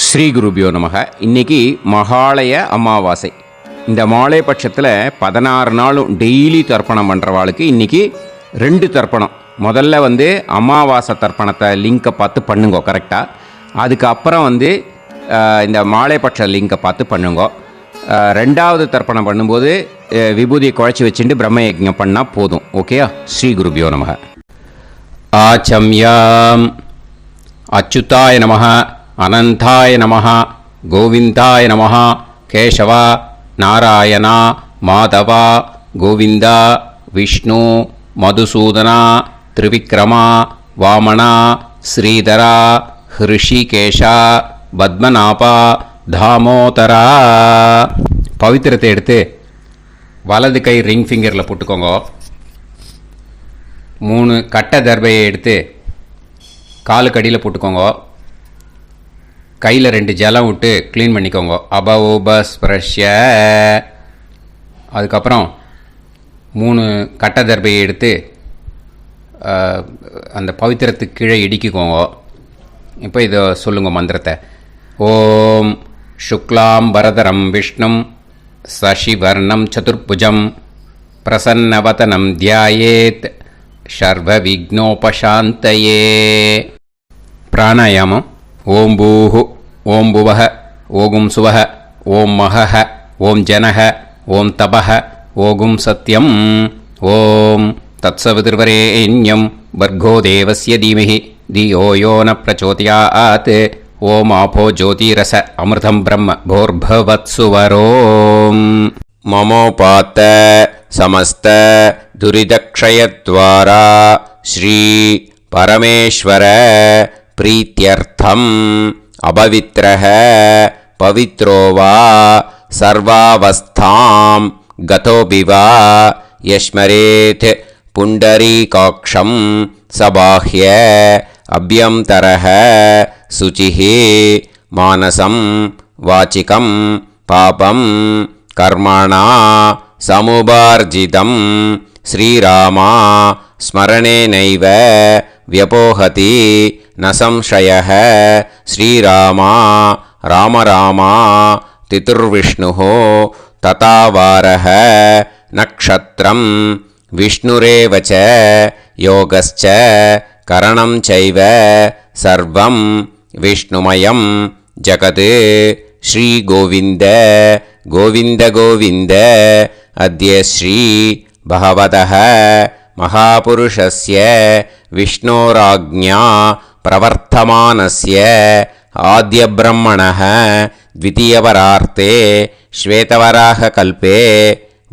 ஸ்ரீ குருபியோ நமக. இன்றைக்கி மகாலய அமாவாசை. இந்த மாலை பட்சத்தில் 16 நாளும் டெய்லி தர்ப்பணம் பண்ணுறவாளுக்கு இன்றைக்கி 2 தர்ப்பணம். முதல்ல அமாவாசை தர்ப்பணத்தை லிங்கை பார்த்து பண்ணுங்கோ கரெக்டாக. அதுக்கப்புறம் இந்த மாலைப்பட்ச லிங்கை பார்த்து பண்ணுங்கோ. 2வது தர்ப்பணம் பண்ணும்போது விபூதியை குழைச்சி வச்சுட்டு பிரம்ம யஜ்ஞம் பண்ணால் போதும். ஓகேயா? ஸ்ரீ குருபியோ நமக. ஆச்சம்யாம் அச்சுதாய நமஹ, அனந்தாய நமஹ, கோவிந்தாய நமஹ, கேசவா, நாராயணா, மாதவா, கோவிந்தா, விஷ்ணு, மதுசூதனா, திரிவிக்ரமா, வாமனா, ஸ்ரீதரா, ஹிருஷிகேஷா, பத்மநாபா, தாமோதரா. பவித்திரத்தை எடுத்து வலது கை ரிங் ஃபிங்கரில் போட்டுக்கோங்க. 3 கட்டை தர்பையை எடுத்து காலுக்கடியில் போட்டுக்கோங்க. கையில் 2 ஜலம் விட்டு க்ளீன் பண்ணிக்கோங்க. அபவோபஸ்பிரஷ்ய. அதுக்கப்புறம் 3 கட்டை தர்பையை எடுத்து அந்த பவித்திரத்துக்கு கீழே இடிக்கிக்கோங்க. இப்போ இதை சொல்லுங்க மந்திரத்தை. ஓம் சுக்லாம் வரதரம் விஷ்ணும் சசிவர்ணம் சதுர்புஜம் பிரசன்னவதனம் தியாயேத் சர்வ விக்னோபசாந்தயே. பிராணாயாமம். ஓம் பூஹு, ஓம் புவஹ, ஓகும் சுவஹ, ஓம் மஹஹ, ஓம் ஜனஹ, ஓம் தபஹ, ஓகும் சத்யம். ஓம் தத்சவிதுர்வரேண்யம் வர்கோ தேவஸ்ய தீமஹி தியோ யோ ந பிரச்சோதயாத். ஓம் ஆபோ ஜோதிரச அமிர்தம் பிரம்ம போர்பவத்சுவரோம். மமோபாத்த சமஸ்த துரிதக்ஷயத்வாரா ஸ்ரீ பரமேஸ்வர பிரீத்யர்த்தம் அபவித்ரஹ பவித்ரோ வா சர்வாவஸ்தாம் கதோபிவா யஸ்மரேத் புண்டரீகாக்ஷம் சபாஹ்ய அப்யந்தரஹ சுசிஹி மானசம் வாச்சிகம் பாபம் கர்மணா சமுபார்ஜிதம் ஸ்ரீராமா ஸ்மரணேனைவ வியபோஹதி ந சம்சயः. ஸ்ரீராமா ராம ராமா திதுர்விஷ்ணுः ததாவாரः நக்ஷத்ரம் விஷ்ணுரேவ ச யோகஸ்ச கரணம் சைவ சர்வம் விஷ்ணுமயம் ஜகத். ஸ்ரீ கோவிந்த கோவிந்த கோவிந்த. அத்ய ஸ்ரீ பகவதः மகாபுருஷஸ்ய விஷ்ணோராஜ்ஞா பிரவர்த்தமானஸ்ய ஆத்ய பிரம்மணः த்விதீயவரார்த்தே ஸ்வேதவராககல்பே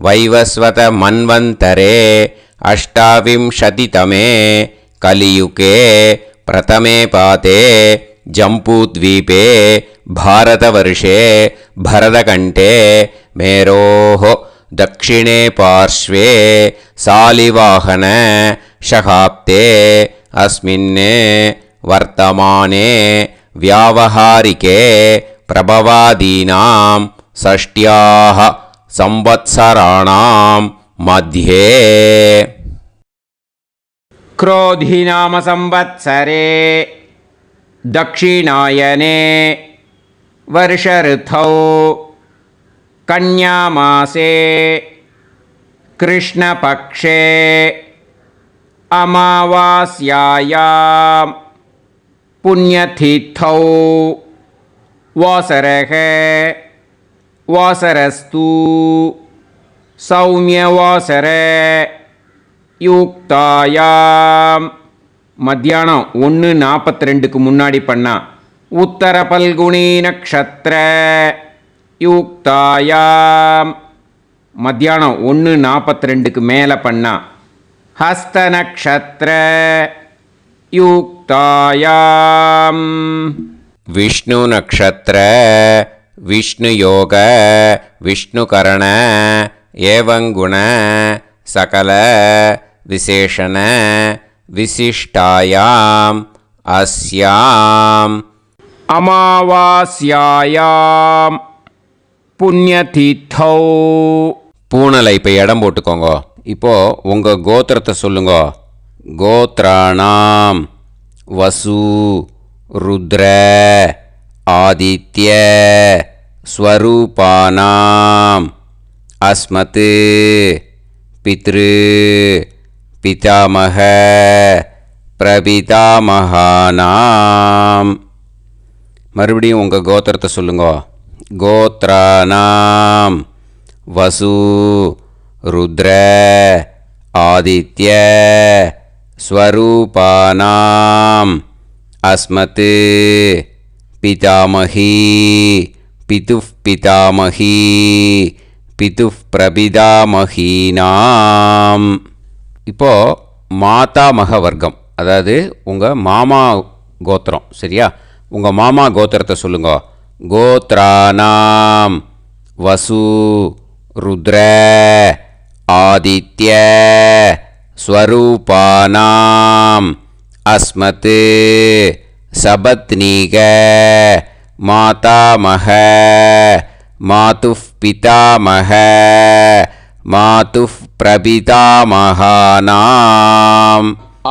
வைவஸ்வத மன்வந்தரே அஷ்டாவிம்சதிதமே கலியுகே பிரதமே பாதே ஜம்பூத்வீபே பாரதவர்ஷே பரதகண்டே மேரோः दक्षिणे पार्श्वे सालिवाहन शहाब्दे अस्मिन् वर्तमाने व्यावहारिके प्रभवादीनां षष्ट्याः संवत्सराणां मध्ये क्रोधिनाम संवत्सरे दक्षिणायने वर्षऋतौ कन्यामासे कृष्णपक्षे अमावास्यायां पुण्यतिथौ वासरः वासरस्तु सौम्यवासर யுக்தாயாம். மத்தியானம் 1:42க்கு முன்னாடி பண்ணா உத்தர பல்குனி நக்ஷத்திர யுக்தாயாம். மத்தியானம் 1:42க்கு மேலே பண்ணா ஹஸ்த நக்ஷத்திர யுக்தாயாம். விஷ்ணு நக்ஷத்திர விஷ்ணு யோக விஷ்ணுகரண ஏவங்குண சகல விசேஷண விசிஷ்டாயாம் அஸ்யாம் அமாவாஸ்யாயாம் புண்ணியதீர்த்தௌ. பூனலை இப்போ இடம் போட்டுக்கோங்க. இப்போது உங்கள் கோத்திரத்தை சொல்லுங்க. கோத்ராணாம் வசு ருத்ர ஆதித்ய ஸ்வரூபானாம் அஸ்மத் பித்ரு பிதாமக பிரபிதாமகானாம். மறுபடியும் உங்கள் கோத்திரத்தை சொல்லுங்க. கோத்ரானாம் வசு ருத்ர ஆதித்ய ஸ்வரூபானாம் அஸ்மத் பிதாமகி பிதுஃப் பிதாமகி பிதுஃப் பிரபிதாமகீனாம். இப்போது மாதாமக வர்க்கம், அதாவது உங்கள் மாமா கோத்திரம். சரியா? உங்கள் மாமா கோத்திரத்தை சொல்லுங்க. கோத்ரானாம் வசு ருத்ர ஆதித்ய ஸ்வரூபானாம் அஸ்மத் சபத்னீக மாதாமக மாதுஃப் பிதாமக மாதுஃப் பிரபிதாமகானாம்.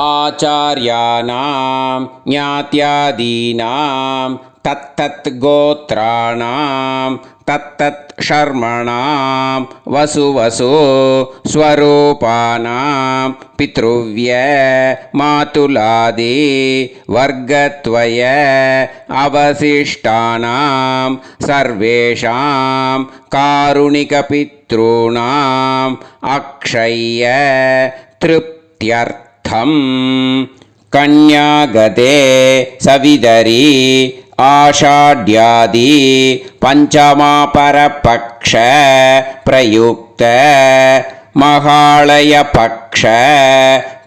ஆச்சார்யானாம் ஞாத்யாதீனாம் தத்தத் கோத்ராணாம் தத்தத் ஷர்மணாம் வசு ஸ்வரூபானாம் பித்ருவ்ய மாதுலாதி வர்க்கத்வய அவசிஷ்டானாம் சர்வேஷாம் காருணிகபித்ருணாம் அக்ஷய திருப்த்யர்த்தம். கன்யாகதே சவிதரி ஆஷாட்யாதி பஞ்சமாபரபக்ஷ பிரயுக்த மகாளய பக்ஷ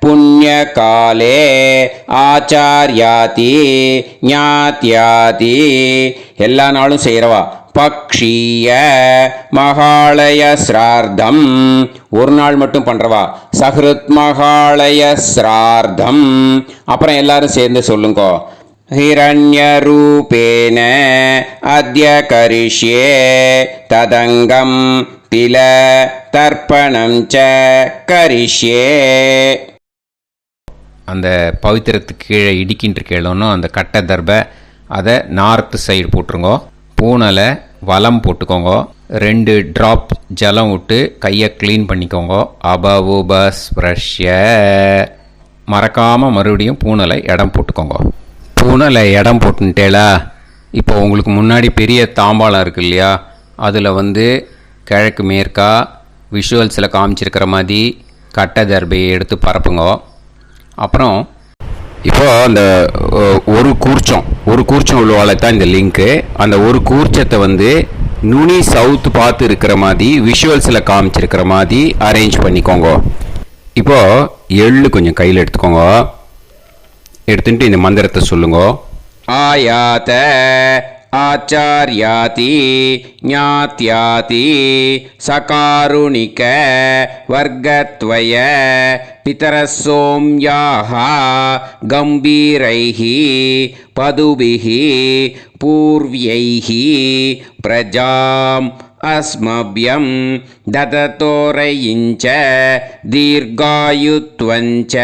புண்ணியகாலே ஆச்சார்யாதி ஞாத்யாதி. எல்லா நாளும் செய்கிறவா. பக்ஷீய மகாளய ஸ்ரார்த்தம் ஒரு நாள் மட்டும் பண்ணுறவா. சஹ்ருத் மகாளய ஸ்ரார்த்தம். அப்புறம் எல்லாரும் சேர்ந்து சொல்லுங்க. ஹிரண்யரூபேன அத்ய கரிஷ்யே ததங்கம் தில தர்ப்பணம் ச கரிஷ்யே. அந்த பவித்திரத்துக்கு கீழே இடிக்கின்ற கேளோன்னு அந்த கட்டை தர்பை அதை நார்த்து சைடு போட்டுருங்கோ. பூனலை வலம் போட்டுக்கோங்க. 2 ட்ராப் ஜலம் விட்டு கையை க்ளீன் பண்ணிக்கோங்க. அபவுபஸ்ப்ரஷ்ய. மறக்காமல் மறுபடியும் பூனலை இடம் போட்டுக்கோங்க. பூனலை இடம் போட்டுட்டேலா. இப்போ உங்களுக்கு முன்னாடி பெரிய தாம்பாளம் இருக்கு இல்லையா, அதில் கிழக்கு மேற்கா விஷுவல்ஸில் காமிச்சிருக்கிற மாதிரி கட்டை தர்பையை எடுத்து பரப்புங்க. அப்புறம் இப்போது அந்த ஒரு கூர்ச்சம் உள்ளவாளை தான் இந்த லிங்க்கு. அந்த ஒரு கூர்ச்சத்தை நுனி சவுத்து பார்த்து இருக்கிற மாதிரி விஷுவல்ஸில் காமிச்சிருக்கிற மாதிரி அரேஞ்ச் பண்ணிக்கோங்க. இப்போது எள்ளு கொஞ்சம் கையில் எடுத்துக்கோங்க. எடுத்துட்டு இந்த மந்திரத்தை சொல்லுங்க. ஆயாத ஆச்சார்யாதி ஞாத்யாதி சகாருணிக வர்க்கத்வய பிதரசோம்யாஹ கம்பீரைஹி பதுபிஹி பூர்வ்யைஹி பிரஜாம் அஸ்மப்யம் தததோரயிஞ்ச தீர்காயுத்வஞ்ச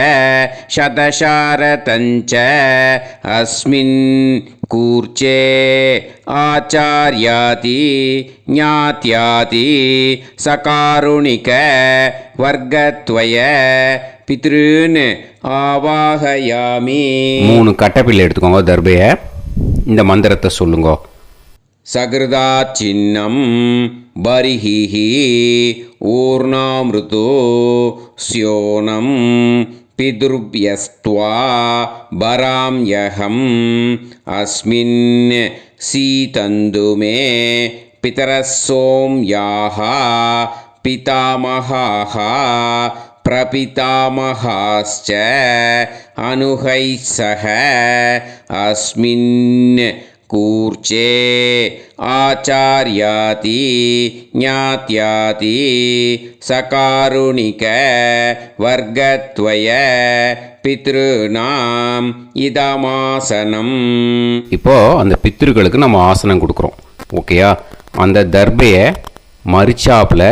சதசாரதஞ்ச அஸ்மின் கூர்ச்சே ஆச்சார்யாதி ஞாத்யாதி சகாருணிக வர்க்கத்வய பித்ருன் ஆவாஹயாமி. 3 கட்டப்பிள்ளை எடுத்துக்கோங்க. தர்பையை இந்த மந்திரத்தை சொல்லுங்க. சகிருதா சின்னம் பரிஹி ஊர்ணாமிருதோ ஸ்யோனம் பிதுர்பியஸ்த்வா பராம்யகம் அஸ்மின் சீதந்துமே பிதரசோம்யாஹ பிதாமகாஹ பிரபிதாமகாஸ்ச அனுகைசக அஸ்மின் கூர்ச்சே ஆச்சார்யாதி ஞாத்யாதி சகாருணிக வர்க்கத்வய பித்ருநாம் இதமாசனம். இப்போ அந்த பித்ருக்களுக்கு நம்ம ஆசனம் கொடுக்குறோம். ஓகேயா? அந்த தர்பையை மரிச்சாப்பில்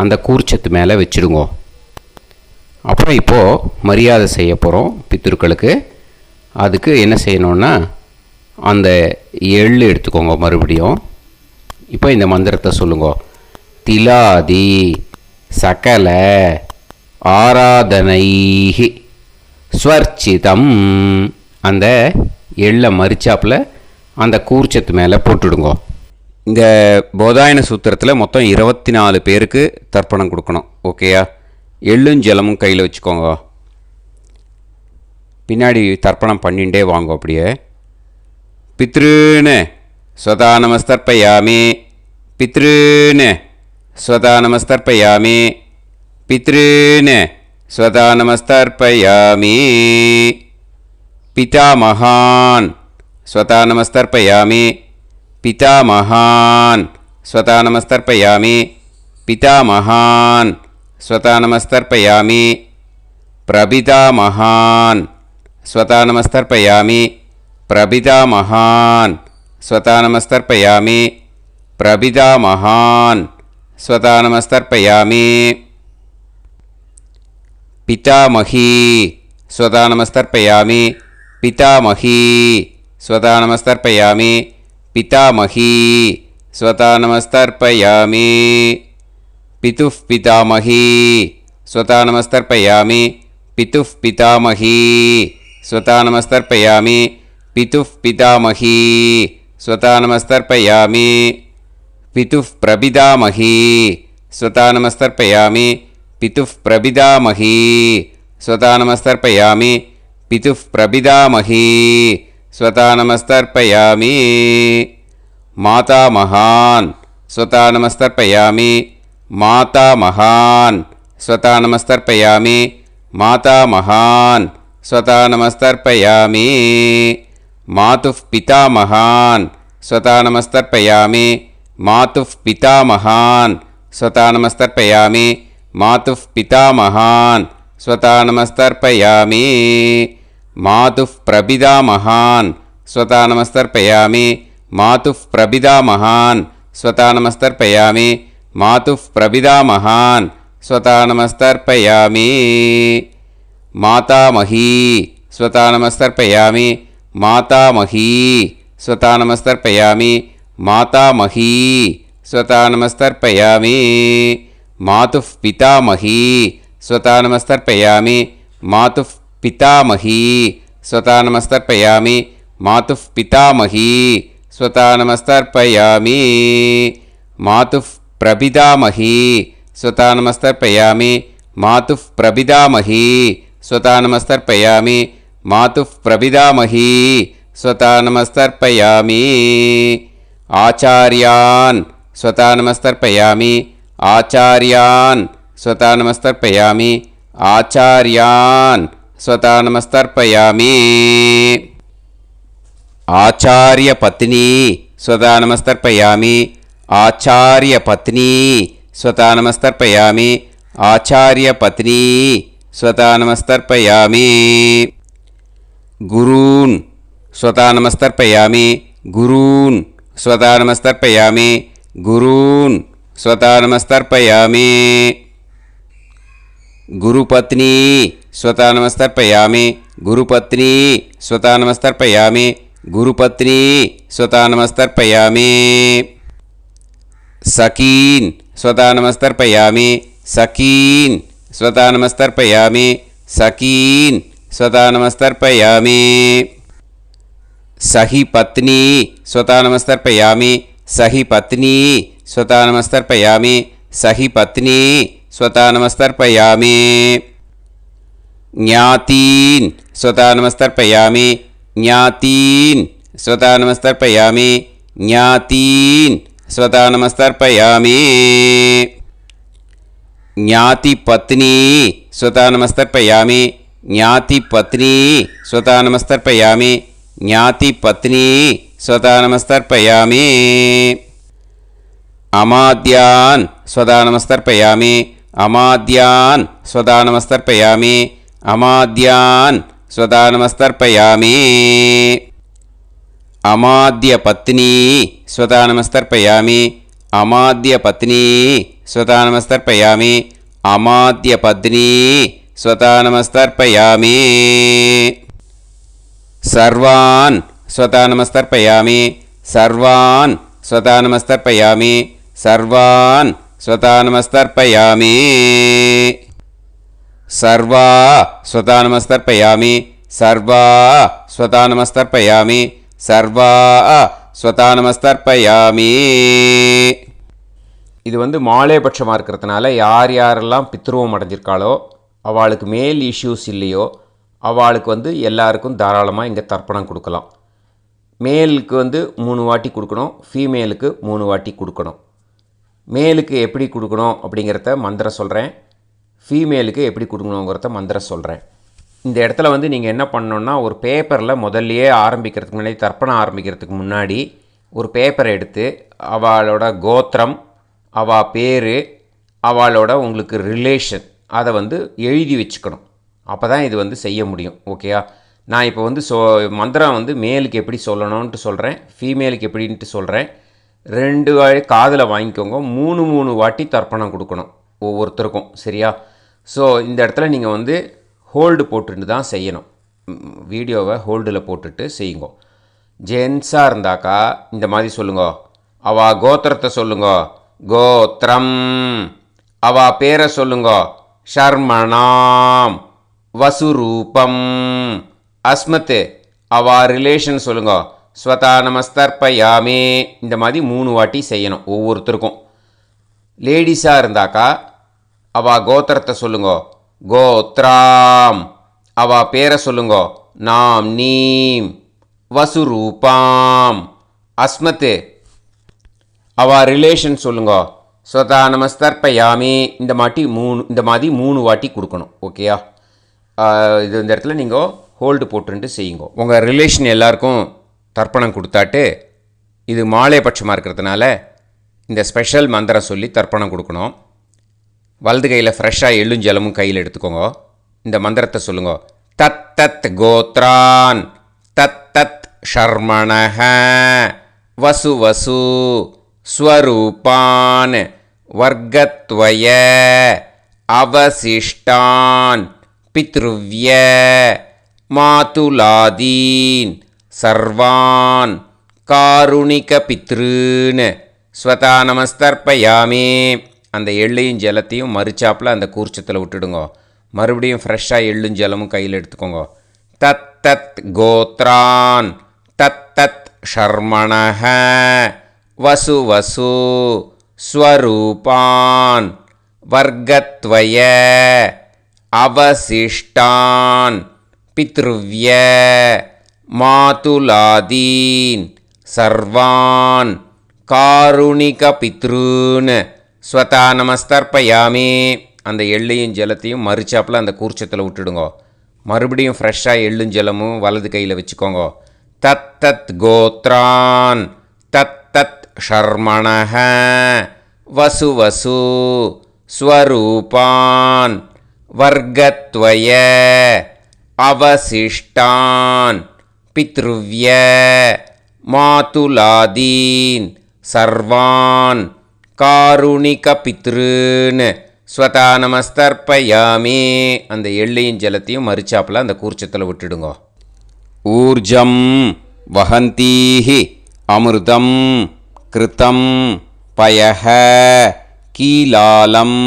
அந்த கூர்ச்சத்து மேலே வச்சுடுங்க. அப்புறம் இப்போது மரியாதை செய்ய போகிறோம் பித்ருக்களுக்கு. அதுக்கு என்ன செய்யணுன்னா அந்த எள்ளு எடுத்துக்கோங்க. மறுபடியும் இப்போ இந்த மந்திரத்தை சொல்லுங்க. திலாதி சகல ஆராதனைஹி ஸ்வர்ச்சிதம். அந்த எள்ளை மரிச்சாப்பில் அந்த கூர்ச்சத்து மேலே போட்டுடுங்க. இந்த போதாயன சூத்திரத்தில் மொத்தம் 24 பேருக்கு தர்ப்பணம் கொடுக்கணும். ஓகேயா? எள்ளும் ஜலமும் கையில் வச்சுக்கோங்க. பின்னாடி தர்ப்பணம் பண்ணிகிட்டே வாங்க. அப்படியே பித்ருன்னு ஸ்வதா நமஸ்தர்ப்பயாமி, பித்ருன்னு ஸ்வதா நமஸ்தர்ப்பயாமி, பித்ருன்னு ஸ்வதா நமஸ்தர்ப்பயாமி, பிதாமகான் ஸ்வதா நமஸ்தர்ப்பயாமி, பிதாமகான் ஸ்வதா நமஸ்தர்ப்பயாமி, பிதாமகான் ஸ்வதா நமஸ்தர்ப்பயாமி, பிரபிதாமகான் ஸ்வதா நமஸ்தர்ப்பயாமி, பிரபிதாமகான் ஸ்வதா நமஸ்தர்ப்பயாமி, பிரபிதாமகான் ஸ்வதா நமஸ்தர்ப்பயாமி, பிதாமகி ஸ்வதா நமஸ்தர்ப்பயாமி, பிதாமகி ஸ்வதா நமஸ்தர்ப்பயாமி, பிதாமகி ஸ்வதா நமஸ்தர்ப்பயாமி, பிதுஃப் பிதாமகி ஸ்வதா நமஸ்தர்ப்பயாமி, பிதுஃப் பிதாமகி ஸ்வதா நமஸ்தர்ப்பயாமி, பிதுஃப் பிதாமகி ஸ்வதா நமஸ்தர்ப்பயாமி, பிதுஃப் பிரபிதாமகி ஸ்வதா நமஸ்தர்ப்பயாமி, பிதுஃப் பிரபிதாமகி ஸ்வதா நமஸ்தர்ப்பயாமி, பிதுஃப் பிரபிதாமகி ஸ்வதா நமஸ்தர்ப்பயாமி, மாதாமகான் ஸ்வதா நமஸ்தர்ப்பயாமி, மாதாமகான் ஸ்வதா நமஸ்தர்ப்பயாமி, மாதாமகான் ஸ்வதா நமஸ்தர்ப்பயாமி, மாதுஃப் பிதாமகான் ஸ்வதா நமஸ்தர்ப்பயாமி, மாதுஃப் பிதாமகான் ஸ்வதா நமஸ்தர்ப்பயாமி, மாதுஃப் பிதாமகான் ஸ்வதா நமஸ்தர்ப்பயாமி, மாதுஃப் பிரபிதாமகான் ஸ்வதா நமஸ்தர்ப்பயாமி, மாதுஃப் பிரபிதாமகான் ஸ்வதா நமஸ்தர்ப்பயாமி, மாதுஃப் பிரபிதாமகான் ஸ்வதா நமஸ்தர்ப்பயாமி, மாதாமகி ஸ்வதா நமஸ்தர்ப்பயாமி, மாதாமகி ஸ்வதா நமஸ்தர்ப்பயாமி, மாதாமகி ஸ்வதா நமஸ்தர்ப்பயாமி, மாதுஃப் பிதாமகி ஸ்வதா நமஸ்தர்ப்பயாமி, மாதுஃப் பிதாமகி ஸ்வதா நமஸ்தர்ப்பயாமி, மாதுஃப் பிதாமகி ஸ்வதா நமஸ்தர்ப்பயாமி, மாதுஃப் பிரபிதாமகி ஸ்வதா நமஸ்தர்ப்பயாமி, மாதுஃப் பிரபிதாமகி ஸ்வதா நமஸ்தர்ப்பயாமி, மாதுஃப் பிரபிதாமகி ஸ்வதா நமஸ்தர்ப்பயாமி, ஆச்சார்யான் ஸ்வதா நமஸ்தர்ப்பயாமி, ஆச்சார்யான் ஸ்வதா நமஸ்தர்ப்பயாமி, ஆச்சார்யான் ஸ்வதா நமஸ்தர்ப்பயாமி, ஆச்சார்ய பத்னி ஸ்வதா நமஸ்தர்ப்பயாமி, ஆச்சார்ய பத்னி ஸ்வதா நமஸ்தர்ப்பயாமி, ஆச்சார்ய பத்னி ஸ்வதா நமஸ்தர்ப்பயாமி, குரூன் ஸ்வதா நமஸ்தர்ப்பயாமி, குரூன் ஸ்வதா நமஸ்தர்ப்பயாமி, குரூன் ஸ்வதா நமஸ்தர்ப்பயாமி, குருபத்னி ஸ்வதா நமஸ்தர்ப்பயாமி, குருபத்னி ஸ்வதா நமஸ்தர்ப்பயாமி, குருபத்னி ஸ்வதா நமஸ்தர்ப்பயாமி, சகீன் ஸ்வதா நமஸ்தர்ப்பயாமி, சகீன் ஸ்வதா நமஸ்தர்ப்பயாமி, சகீன் ஸ்வதா நமஸ்தர்ப்பயாமி, சஹி பத்னி ஸ்வதா நமஸ்தர்ப்பயாமி, சஹி பத்னி ஸ்வதா நமஸ்தர்ப்பயாமி, சஹி பத்னி ஸ்வதா நமஸ்தர்ப்பயாமி, ஞாதீன் ஸ்வதா நமஸ்தர்ப்பயாமி, ஞாதீன் ஸ்வதா நமஸ்தர்ப்பயாமி, ஞாதீன் ஸ்வதா நமஸ்தர்ப்பயாமி, ஞாதி பத்னி ஸ்வதா நமஸ்தர்ப்பயாமி, ஞாதி பத்னி ஸ்வதா நமஸ்தர்ப்பயாமி, ஞாதி பத்னி ஸ்வதா நமஸ்தர்ப்பயாமி, அமாத்யான் ஸ்வதா நமஸ்தர்ப்பயாமி, அமாத்யான் ஸ்வதா நமஸ்தர்ப்பயாமி, அமாத்யான் ஸ்வதா நமஸ்தர்ப்பயாமி, அமாத்ய பத்னி ஸ்வதா நமஸ்தர்ப்பயாமி, அமாத்ய பத்னி ஸ்வதா நமஸ்தர்ப்பயாமி, அமாத்ய பத்னி ஸ்வதா நமஸ்தர்ப்பயாமி, சர்வான் स्वतानमस्तर्पयामि सर्वान् स्वतानमस्तर्पयामि सर्वान् स्वतानमस्तर्पयामि सर्वा स्वतानमस्तर्पयामि सर्वा स्वतानमस्तर्पयामि सर्वा स्वतानमस्तर्पयामि. இது மாலைபட்சமாக இருக்கிறதுனால யார் யாரெல்லாம் பித்ருவம் அடைஞ்சிருக்காளோ அவளுக்கு மேல் இஷ்யூஸ் இல்லையோ அவளுக்கு எல்லாருக்கும் தாராளமாக இங்கே தர்ப்பணம் கொடுக்கலாம். மேலுக்கு 3 வாட்டி கொடுக்கணும், ஃபீமேலுக்கு 3 வாட்டி கொடுக்கணும். மேலுக்கு எப்படி கொடுக்கணும் அப்படிங்கிறத மந்திரம் சொல்கிறேன், ஃபீமேலுக்கு எப்படி கொடுக்கணுங்கிறத மந்திரம் சொல்கிறேன். இந்த இடத்துல நீங்கள் என்ன பண்ணணுன்னா, ஒரு பேப்பரில் முதல்லையே ஆரம்பிக்கிறதுக்கு முன்னாடி தர்ப்பணம் ஆரம்பிக்கிறதுக்கு முன்னாடி ஒரு பேப்பரை எடுத்து அவளோட கோத்திரம், அவள் பேர், அவளோட உங்களுக்கு ரிலேஷன் அதை எழுதி வச்சுக்கணும். அப்போ தான் இது செய்ய முடியும். ஓகேயா? நான் இப்போ மந்திரம் மேலுக்கு எப்படி சொல்லணும்ன்ட்டு சொல்கிறேன், ஃபீமேலுக்கு எப்படின்ட்டு சொல்கிறேன். 2 காதில் வாங்கிக்கோங்க. 3 வாட்டி தர்ப்பணம் கொடுக்கணும் ஒவ்வொருத்தருக்கும். சரியா? ஸோ இந்த இடத்துல நீங்கள் ஹோல்டு போட்டுட்டு தான் செய்யணும். வீடியோவை ஹோல்டில் போட்டுட்டு செய்யுங்க. ஜென்ஸாக இருந்தாக்கா இந்த மாதிரி சொல்லுங்க. அவள் கோத்திரத்தை சொல்லுங்க, கோத்திரம். அவள் பேரை சொல்லுங்க, ஷர்மணாம் வசுரூபம். அஸ்மத்து அவள் ரிலேஷன் சொல்லுங்க, ஸ்வதானமஸ்தர்ப்பயாமி. இந்த மாதிரி 3 வாட்டி செய்யணும் ஒவ்வொருத்தருக்கும். லேடிஸாக இருந்தாக்கா அவள் கோத்திரத்தை சொல்லுங்க, கோத்ராம். அவள் பேரை சொல்லுங்க, நாம் நீம் வசுரூபாம். அஸ்மத்து அவள் ரிலேஷன் சொல்லுங்க, ஸ்வதானமஸ்தர்ப்பயாமி. இந்த மாதிரி 3 வாட்டி கொடுக்கணும். ஓகேயா? இந்த இடத்துல நீங்கள் ஹோல்டு போட்டுட்டு செய்யுங்க. உங்கள் ரிலேஷன் எல்லாருக்கும் தர்ப்பணம் கொடுத்தாட்டு இது மாலைபட்சமாக இருக்கிறதுனால இந்த ஸ்பெஷல் மந்திரம் சொல்லி தர்ப்பணம் கொடுக்கணும். வலது கையில் ஃப்ரெஷ்ஷாக எள்ளும் ஜலமும் கையில் எடுத்துக்கோங்க. இந்த மந்திரத்தை சொல்லுங்க. தத் தத் கோத்ரான் தத் தத் ஷர்மணஹ வசு வசு ஸ்வரூபான் வர்க்கத்வய அவசிஷ்டான் பித்ருவ்ய மாதுலாதீன் சர்வான் காருணிக பித்ருன் ஸ்வதானமஸ்தர்ப்பயாமி. அந்த எள்ளையும் ஜலத்தையும் மறுச்சாப்பில் அந்த கூர்ச்சத்தில் விட்டுடுங்க. மறுபடியும் ஃப்ரெஷ்ஷாக எள்ளும் ஜலமும் கையில் எடுத்துக்கோங்க. தத் தத் கோத்ரான் தத் தத் ஷர்மணஹ வசு வசு ஸ்வரூபான் வர்க்கத்வய அவசிஷ்டான் பித்ருவ்ய மாதுலாதீன் சர்வான் காருணிக பித்ருன் ஸ்வதானமஸ்தர்ப்பயாமி. அந்த எள்ளையும் ஜலத்தையும் மறுச்சாப்பில் அந்த கூர்ச்சத்தில் விட்டுடுங்க. மறுபடியும் ஃப்ரெஷ்ஷாக எள்ளும் ஜலமும் வலது கையில் வச்சுக்கோங்க. தத் தத் கோத்ரான் தத் தத் ஷர்மணஹ வசு வசு ஸ்வரூபான் வர்க்கத்வய அவசிஷ்டான் பித்ருவ்ய மாதுலாதீன் சர்வான் காருணிக பித்ருன் ஸ்வதானமஸ்தர்ப்பயாமி. அந்த எள்ளையும் ஜலத்தையும் மறுச்சாப்பில் அந்த கூர்ச்சத்தில் விட்டுடுங்க. ஊர்ஜம் வஹந்தீஹி அமிர்தம் கிருதம் பயஹ கீலாலம்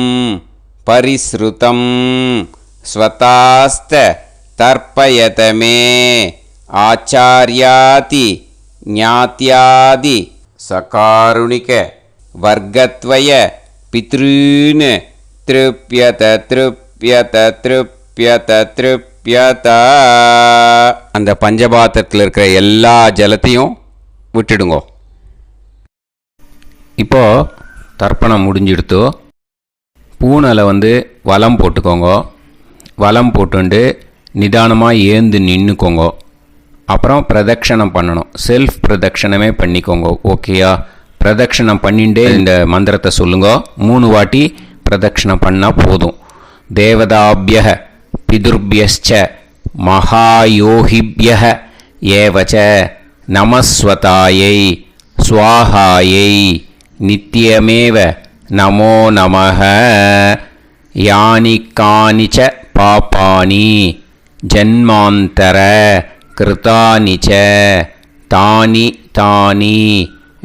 பரிஸ்ருதம் ஸ்வதாஸ்த தர்ப்பயதமே ஆச்சார்யாதி ஞாத்யாதி சகாருணிக வர்க்கத்வய பித்ருன் திருப்யத திருப்யத திருப்யத திருப்யத. அந்த பஞ்சபாத்திரத்தில் இருக்கிற எல்லா ஜலத்தையும் விட்டுடுங்க. இப்போது தர்ப்பணம் முடிஞ்சிடுத்தோ பூனலை வலம் போட்டுக்கோங்க. வலம் போட்டுண்டு நிதானமாக ஏந்து நின்றுக்கோங்க. அப்புறம் பிரதட்சணம் பண்ணணும். செல்ஃப் பிரதட்சணமே பண்ணிக்கோங்க. ஓகேயா? பிரதட்சணம் பண்ணிண்டே இந்த மந்திரத்தை சொல்லுங்க. 3 வாட்டி பிரதட்சணம் பண்ணால் போதும். தேவதாபிய பிதுர்பியஸ்ச மகாயோகிபிய ஏவச்ச நமஸ்வதாயை ஸ்வாஹாயை நித்யமேவ நமோ நமஹ. யானி கானிச்ச பாபானி ஜன்மாந்தர கிருதானி ச தானி தானி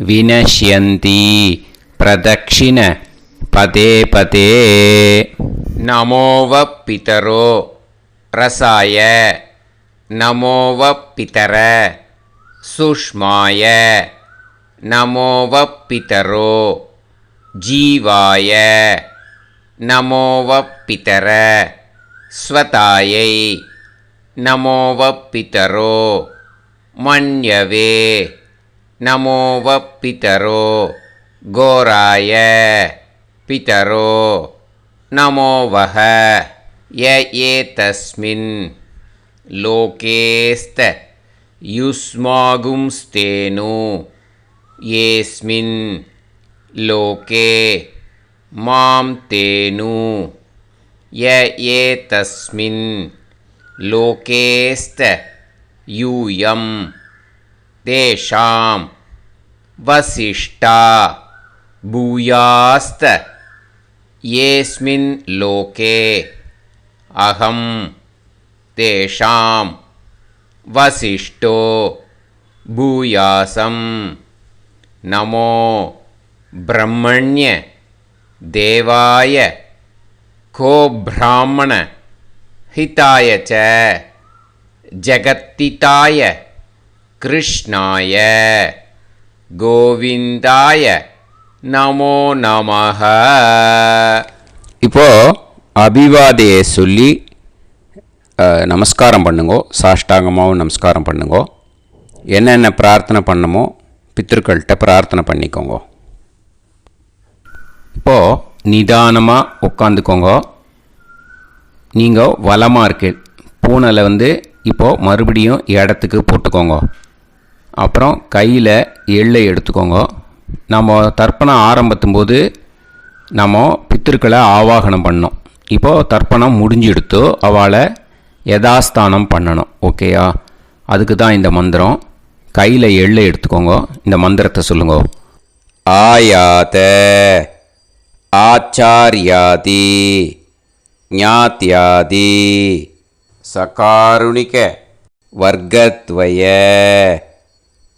வினஷ்யந்தி பிரதக்ஷிண பதே பதே. நமோவ பிதரோ ரசாய நமோவ பிதர சுஷ்மாய நமோவ பிதரோ ஜீவாய நமோவ பிதர ஸ்வதாயை நமோவ பிதரோ மன்யவே நமோவ பிதரோ கோராய பிதரோ நமோவஹ ய ஏதஸ்மின் லோகேஸ்த யுஸ்மாகும்ஸ்தேனு ஏஸ்மின் லோகே மாம் தேனு ய ஏதஸ்மின் லோகேஸ்த யூயம் தேஷாம் வசிஷ்டா பூயாஸ்த ஏஸ்மின் லோகே அகம் தேஷாம் வசிஷ்டோ பூயாசம். நமோ பிரம்மண்ய தேவாய கோ பிராமண ஹிதாய ச ஜகத்திதாய கிருஷ்ணாய கோவிந்தாய நமோ நமஹ. இப்போ அபிவாதையை சொல்லி நமஸ்காரம் பண்ணுங்கோ. சாஷ்டாங்கமாகவும் நமஸ்காரம் பண்ணுங்கோ. என்னென்ன பிரார்த்தனை பண்ணமோ பித்திருக்கள்கிட்ட பிரார்த்தனை பண்ணிக்கோங்க. இப்போது நிதானமாக உட்காந்துக்கோங்க. நீங்கள் வலமாக இருக்கீள். பூனலை இப்போது மறுபடியும் இடத்துக்கு போட்டுக்கோங்க. அப்புறம் கையில் எள்ளை எடுத்துக்கோங்க. நம்ம தர்ப்பணம் ஆரம்பித்தும் போது நம்ம பித்திருக்களை ஆவாகனம் பண்ணோம். இப்போது தர்ப்பணம் முடிஞ்செடுத்து அவளை யதாஸ்தானம் பண்ணணும். ஓகேயா? அதுக்கு தான் இந்த மந்திரம். கையில் எள்ளை எடுத்துக்கோங்க. இந்த மந்திரத்தை சொல்லுங்க. ஆயாத ஆச்சாரியாதி ஞாத்யாதி சகாருணிக வர்க்கத்வய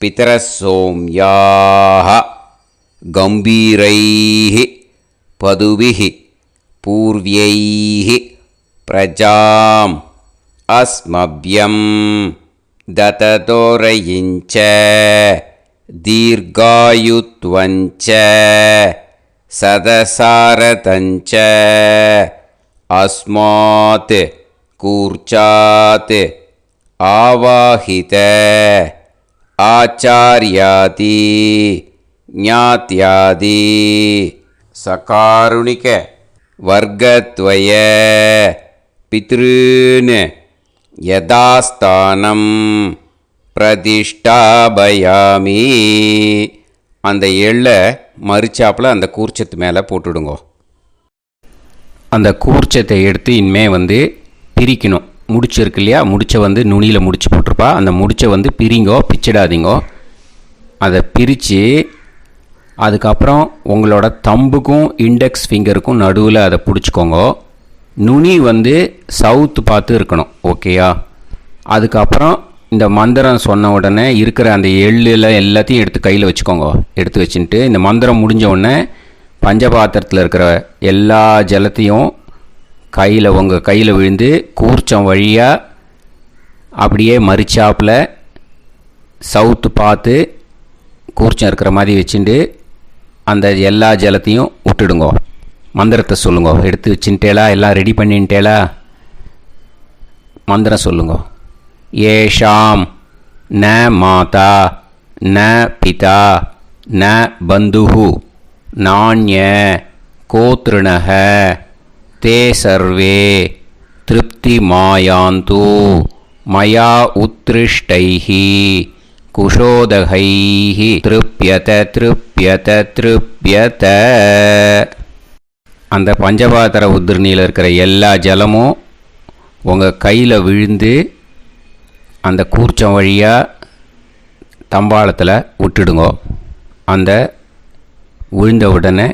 பிதரசோம்யாஹ கம்பீரைஹி பதுபிஹி பூர்வ்யைஹி பிரஜாம் அஸ்மப்யம் தததோரயிஞ்ச தீர்காயுத்வஞ்ச சதசாரதஞ்ச அஸ்மாத் கூர்ச்சாத் ஆவாஹித ஆச்சார்யாதி ஞாத்யாதி சகாருணிக வர்க்கத்வய பித்ருன் யதாஸ்தானம் பிரதிஷ்டாபயாமி. அந்த எள்ளை மறிச்சாப்பில் அந்த கூர்ச்சத்து மேலே போட்டுடுங்கோ. அந்த கூர்ச்சத்தை எடுத்து இனிமே பிரிக்கணும். முடிச்சு இருக்கு இல்லையா? முடிச்சை நுனியில் முடிச்சு போட்டிருப்பா. அந்த முடிச்சை பிரிங்கோ, பிச்சிடாதீங்கோ. அதை பிரித்து அதுக்கப்புறம் உங்களோட தம்புக்கும் இண்டெக்ஸ் ஃபிங்கருக்கும் நடுவில் அதை பிடிச்சிக்கோங்க. நுனி சவுத்து பார்த்து இருக்கணும். ஓகேயா? அதுக்கப்புறம் இந்த மந்திரம் சொன்ன உடனே இருக்கிற அந்த எள்ளில் எல்லாத்தையும் எடுத்து கையில் வச்சுக்கோங்க. எடுத்து வச்சுட்டு இந்த மந்திரம் முடிஞ்ச உடனே பஞ்சபாத்திரத்தில் இருக்கிற எல்லா ஜலத்தையும் உங்கள் கையில் விழுந்து கூர்ச்சம் வழியாக அப்படியே மறிச்சாப்பில் சவுத்து பார்த்து கூர்ச்சம் இருக்கிற மாதிரி வச்சுட்டு அந்த எல்லா ஜலத்தையும் விட்டுடுங்கோ. மந்திரத்தை சொல்லுங்க. எடுத்து வச்சுட்டேலா? எல்லாம் ரெடி பண்ணிட்டேலா? மந்திரம் சொல்லுங்க. ஏஷாம் ந மாதா ந பிதா ந பந்துஹு நாண்ய கோத்ருணஹ தே சர்வே திருப்தி மாயாந்து மயா உத்ருஷ்டைஹி குஷோதகைஹி திருப்யத திருப்யத திருப்யத. அந்த பஞ்சபாத்திர உதிர்ணியில் இருக்கிற எல்லா ஜலமும் உங்கள் கையில் விழுந்து அந்த கூர்ச்சம் வழியாக தம்பாளத்தில் விட்டுடுங்க. அந்த விழுந்த உடனே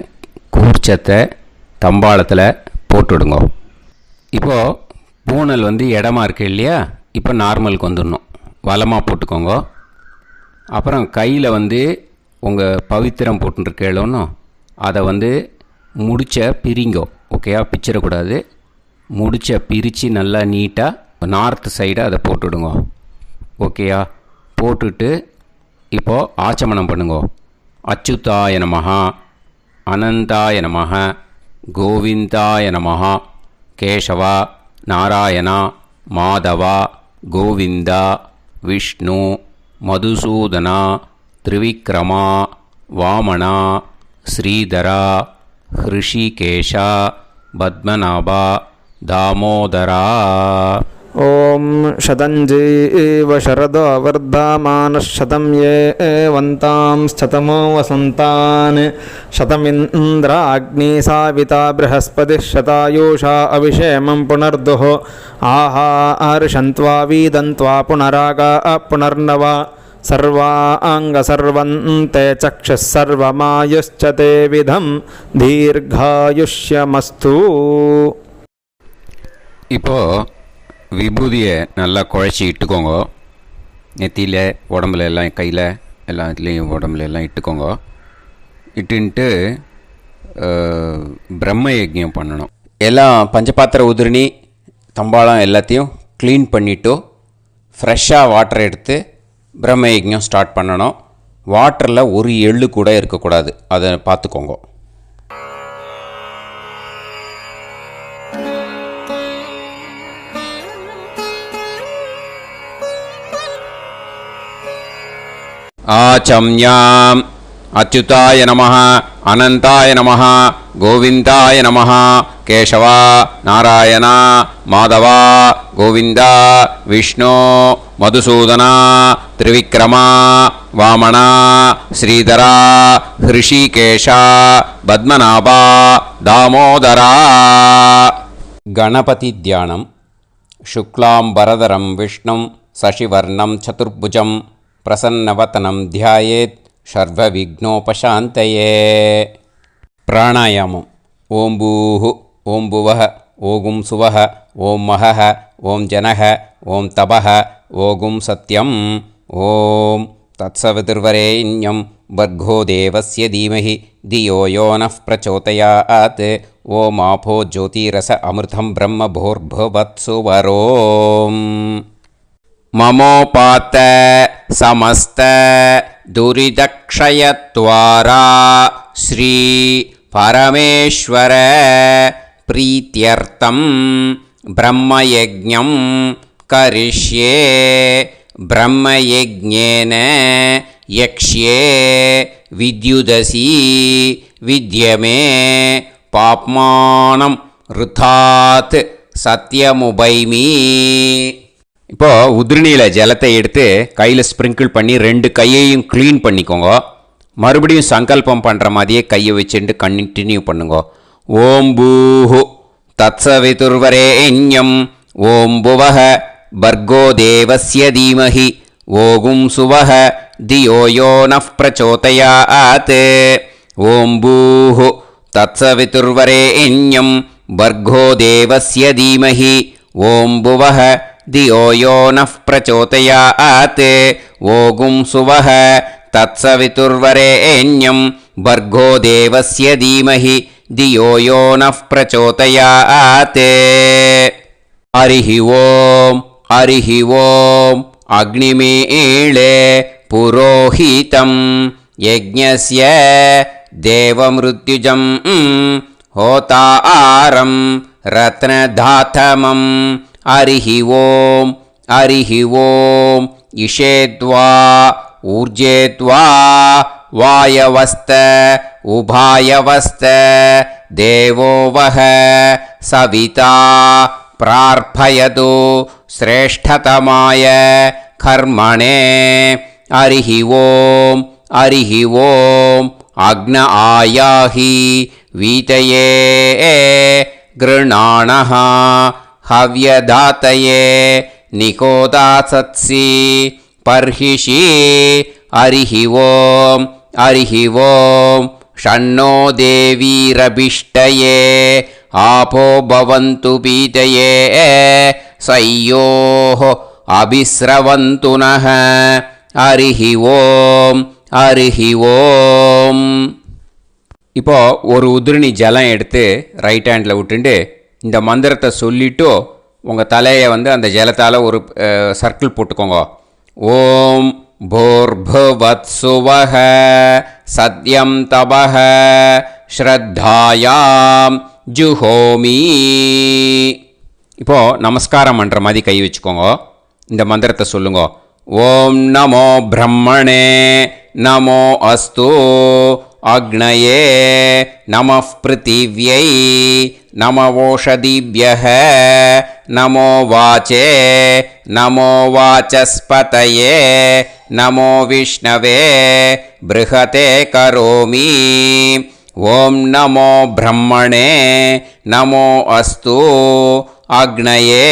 கூர்ச்சத்தை தம்பாளத்தில் போட்டுடுங்க. இப்போது பூனல் இடமா இருக்கு இல்லையா? இப்போ நார்மலுக்கு வந்துடணும். வலமாக போட்டுக்கோங்க. அப்புறம் கையில் வந்து உங்கள் பவித்திரம் போட்டுருக்கேளோன்னு அதை வந்து முடிச்ச பிரிங்கோ, ஓகேயா? பிச்சிடக்கூடாது. முடிச்ச பிரித்து நல்லா நீட்டாக நார்த் சைடை அதை போட்டுவிடுங்க, ஓகேயா? போட்டுட்டு இப்போது ஆச்சமனம் பண்ணுங்க. அச்சுதாய நமஹ, அனந்தாய நமஹ, கோவிந்தாய நமஹ, கேசவா, நாராயணா, மாதவா, கோவிந்தா, விஷ்ணு, மதுசூதனா, திரிவிக்ரமா, வாமனா, ஸ்ரீதரா, ஹிருஷிகேஷா, பத்மநாபா, தாமோதரா. ஓம் ஷதஞ்சீவ ஷரதோ வர்தமானः शतं ये वन्तां शतमो वसन्तान् शतमिन्द्राग्नी साविता बृहस्पतिः शतायुषा अभिषेमं पुनर्दुः आहार्षन्त्वा वीदन्त्वा पुनरागा पुनर्नव सर्वाङ्गसर्वन्ते चक्षुः सर्वमायुश्च ते विधं दीर्घायुष्यमस्तु. இப்போது விபூதியை நல்லா குழச்சி இட்டுக்கோங்க. நெத்தியில், உடம்புல எல்லாம், கையில் எல்லாத்துலேயும் உடம்புல எல்லாம் இட்டுக்கோங்க. இட்டுன்ட்டு பிரம்ம யஜ்ஞம் பண்ணணும். எல்லாம் பஞ்சபாத்திர உதிரணி தம்பாளம் எல்லாத்தையும் க்ளீன் பண்ணிவிட்டு ஃப்ரெஷ்ஷாக வாட்டர் எடுத்து பிரம்ம யஜ்ஞம் ஸ்டார்ட் பண்ணணும். வாட்டரில் ஒரு எள்ளு கூட இருக்கக்கூடாது, அதை பார்த்துக்கோங்க. ஆச்சம்யாம் அச்சுதாய நமஹ, அனந்தாய நமஹ, கோவிந்தாய நமஹ, கேசவா, நாராயணா, மாதவா, கோவிந்தா, விஷ்ணு, மதுசூதனா, திரிவிக்ரமா, வாமனா, ஸ்ரீதரா, ஹிருஷிகேஷா, பத்மநாபா, தாமோதரா. கணபதி தியானம். சுக்லாம்பரதரம் விஷ்ணும் சசிவர்ணம் சதுர்புஜம் பிரசன்னவதனம் தியாயேத் சர்வவிக்னோபசாந்தயே. பிராணாயாமம். ஓம் பூஹு, ஓம் புவஹ, ஓகும் சுவஹ, ஓம் மஹஹ, ஓம் ஜனஹ, ஓம் தபஹ, ஓகும் சத்யம். ஓம் தத்சவிதுர்வரேண்யம் பர்கோ தேவஸ்ய தீமஹி தியோ யோ நः பிரச்சோதயாத். ஓம் ஆபோ ஜோதிரஸ அமிர்தம் பிரம்ம பூர்புவத்சு வரோம். மமோபாத்த சமஸ்த துரிதக்ஷயத்வாரா ஸ்ரீ பரமேஸ்வர பிரீத்யர்த்தம் பிரம்மயஜ்ஞம் கரிஷ்யே. பிரம்மயஜ்ஞேன யக்ஷ்யே வித்யுதசி வித்யமே பாப்மானம் ருதாத் சத்யமுபைமி. இப்போது உதிரணியில் ஜலத்தை எடுத்து கையில் ஸ்ப்ரிங்கிள் பண்ணி 2 கையையும் க்ளீன் பண்ணிக்கோங்க. மறுபடியும் சங்கல்பம் பண்ணுற மாதிரியே கையை வச்சுட்டு கண்டினியூ பண்ணுங்க. ஓம் பூஹு தத்சவிதுர்வரேண்யம் ஓம் புவஹ பர்கோ தேவஸ்ய தீமஹி ஓகும் சுவஹ தியோ யோ நः பிரச்சோதயாத். ஓம் பூஹு தத்சவிதுர்வரேண்யம் பர்கோ தேவஸ்ய தீமஹி ஓம் புவஹ தியோ யோ நः பிரச்சோதயாத். ஓகும் சுவஹ தத்சவிதுர்வரேண்யம் பர்கோ தேவஸ்ய தீமஹி தியோ யோ நः பிரச்சோதயாத். ஹரிஹி ஓம், ஹரிஹி ஓம். அக்னிமீளே புரோஹிதம் யஜ்ஞஸ்ய தேவமிருத்யுஜம் ஹோதாரம் ரத்னதாதமம். ஹரிஹி ஓம், ஹரிஹி ஓம். இஷேத்வா ஊர்ஜேத்வா வாயவஸ்த உபாயவஸ்த தேவோ வஹ சவிதா பிரார்ப்பயது ஸ்ரேஷ்டதமாய கர்மணே. ஹரிஹி ஓம், ஹரிஹி ஓம். அக்ன ஆயாஹி வீதயே கிருணாணஹ ஹவ்யதாத்தயே நிகோதாசத்சி பர்ஹிஷி. ஹரிஹி ஓம், ஹரிஹி ஓம். ஷண்ணோ தேவீரபிஷ்டயே ஆபோ பவந்து பீதயே சய்யோஹ அபிஸ்ரவந்து நஹ. ஹரிஹி ஓம் ஹரிஹி ஓம். இப்போது ஒரு உதிரணி ஜலம் எடுத்து ரைட் ஹேண்டில் விட்டுண்டு இந்த மந்திரத்தை சொல்லிவிட்டு உங்கள் தலையை அந்த ஜலத்தால் ஒரு சர்க்கிள் போட்டுக்கோங்க. ஓம் பூர்புவத்சுவஹ சத்யம் தபஹ ஸ்ரத்தாயாம் ஜுஹோமி. இப்போது நமஸ்காரம் பண்ணுற மாதிரி கை வச்சுக்கோங்க. இந்த மந்திரத்தை சொல்லுங்க. ஓம் நமோ பிரம்மணே நமோ அஸ்து அக்னயே நமः பிருத்திவ்யை நமவோஷதிப்யஹ நமோ வாச்சே நமோ வாசஸ்பதயே நமோ விஷ்ணவே ப்ருஹதே கரோமி. ஓம் நமோ பிரம்மணே நமோ அஸ்து அக்னயே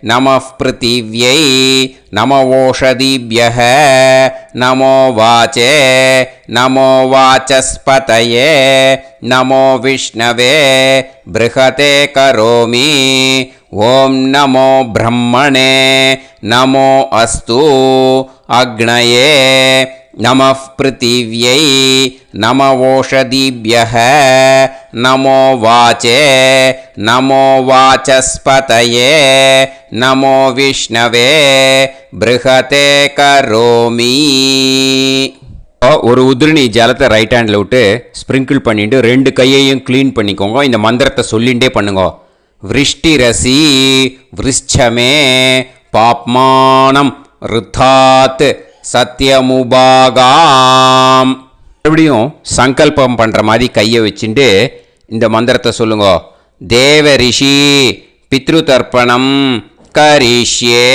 நமः பிருத்திவ்யை நமவோஷதிப்யஹ நமோ வாச்சே நமோ வாசஸ்பதயே நமோ விஷ்ணவே ப்ருஹதே கரோமி. ஓம் நமோ பிரம்மணே நமோ அஸ்து அக்னயே நமः பிருத்திவ்யை நமவோஷதிப்யஹ நமோ வாச்சே நமோ வாசஸ்பதயே நமோ விஷ்ணவே ப்ருஹதே கரோமி. ஒரு உதிரணி ஜலத்தை ரைட் ஹேண்டில் விட்டு ஸ்ப்ரிங்கிள் பண்ணிட்டு 2 கையையும் க்ளீன் பண்ணிக்கோங்க. இந்த மந்திரத்தை சொல்லிகிட்டே பண்ணுங்க. விருஷ்டிரசி விருஷ்சமே பாப்மானம் ருத்தாத் சத்யமுபாகாம். மறுபடியும் சங்கல்பம் பண்ணுற மாதிரி கையை வச்சுட்டு இந்த மந்திரத்தை சொல்லுங்க. தேவ ரிஷி பித்ரு தர்ப்பணம் கரிஷ்யே.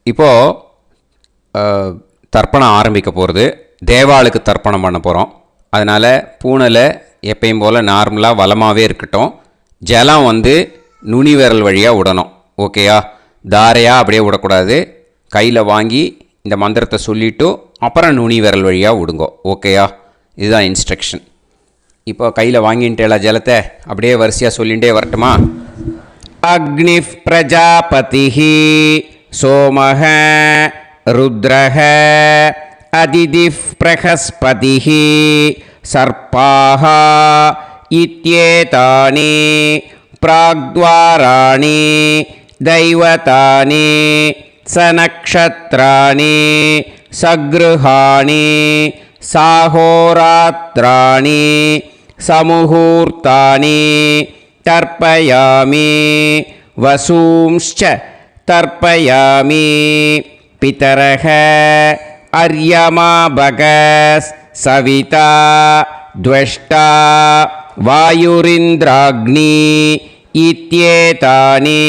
இப்போது தர்ப்பணம் ஆரம்பிக்க போகிறது. தேவாளுக்கு தர்ப்பணம் பண்ண போகிறோம். அதனால் பூனையில் எப்பயும் போல் நார்மலாக வளமாகவே இருக்கட்டும். ஜலம் நுனி விரல் வழியாக விடணும். ஓகேயா? தாரையாக அப்படியே விடக்கூடாது. கையில் வாங்கி இந்த மந்திரத்தை சொல்லிவிட்டு அப்புறம் நுனி விரல் வழியாக விடுங்கோ. ஓகேயா? இதுதான் இன்ஸ்ட்ரக்ஷன். இப்போ கையில் வாங்கிட்டேல ஜலத்தை அப்படியே வரிசையாக சொல்லிகிட்டே வரட்டுமா? அக்னிஃப் பிரஜாபதிஹி சோமஹ ருத்ரஹ அதிதிஃப் பிரகஸ்பதிஹி சர்ப்பாஹ இத்யேதானி பிராக்த்வாராணி தைவதானி சநக்ஷத்ராணி சக்ருஹாணி சாஹோராத்ராணி சமுஹூர்த்தானி தர்ப்பயாமி வசூம்ச்ச தர்ப்பயாமி பிதரஹ அர்யமா பகஸ் சவிதா த்வஷ்டா வாயுரிந்திராக்னி இத்யேதானி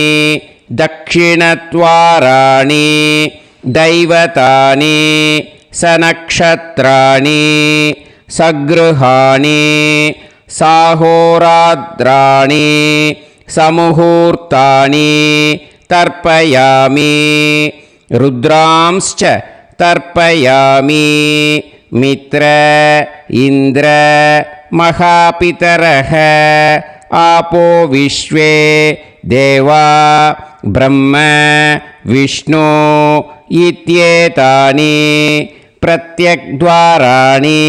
தக்ஷிணத்வாராணி தைவதானி சநக்ஷத்ராணி சக்ருஹாணி சாஹோராத்ராணி சமுஹூர்த்தானி தர்ப்பயாமி ருத்ராம்ஸ்ச தர்ப்பயாமி மித்ர இந்திர மகாபிதரஹ ஆபோ விஸ்வே தேவா பிரம்ம விஷ்ணு இத்யேதானி பிரத்யக்த்வாராணி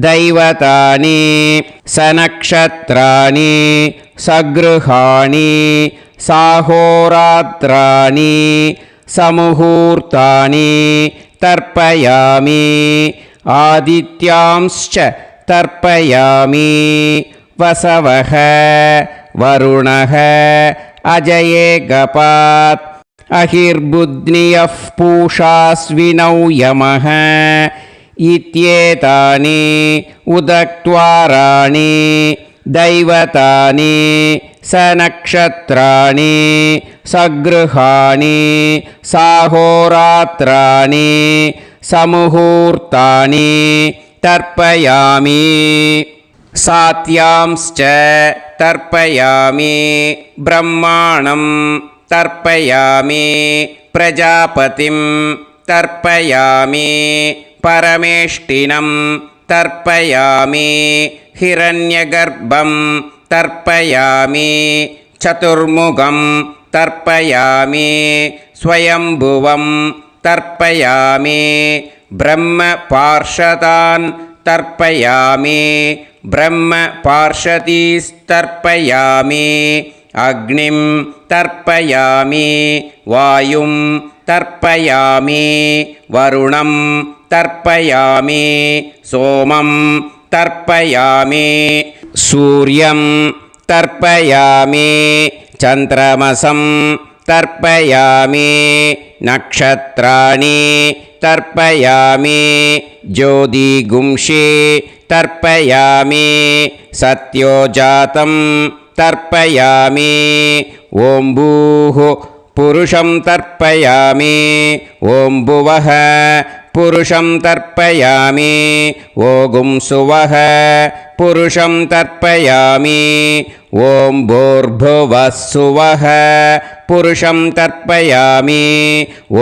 தைவதானி சநக்ஷத்ராணி சக்ருஹாணி சாஹோராத்ராணி சமுஹூர்த்தானி தர்ப்பயாமி ஆதித்யாம்ஸ்ச தர்ப்பயாமி வசவஹ வருணஹ அஜயே கபாத் அஹிர்புத்னியஃ பூஷாஸ்வினௌ யமஹ இத்யேதானி உதக்த்வாராணி தைவதானி சநக்ஷத்ராணி சக்ருஹாணி சாஹோராத்ராணி சமுஹூர்த்தானி தர்ப்பயாமி சாத்யாம்ஸ்ச தர்ப்பயாமி பிரம்மாணம் தர்ப்பயாமி பிரஜாபதிம் தர்ப்பயாமி பரமேஷ்டினம் தர்ப்பயாமி ஹிரண்யகர்ப்பம் தர்ப்பயாமி சதுர்முகம் தர்ப்பயாமி ஸ்வயம்புவம் तर्पयामि ब्रह्मपार्षदान् तर्पयामि ब्रह्मपार्षदीस्तर्पयामि अग्निं तर्पयामि वायुं तर्पयामि वरुणं तर्पयामि सोमं तर्पयामि सूर्यं तर्पयामि चन्द्रमसं तर्पयामि नक्षत्राणि तर्पयामि ज्योतिगुंषि तर्पयामि सत्योजातं तर्पयामि ॐ भूः पुरुषं तर्पयामि ॐ भुवः पुरुषं तर्पयामि ॐ सुवः पुरुषं तर्पयामि ॐ भूर्भुवः सुवः पुरुषं तर्पयामि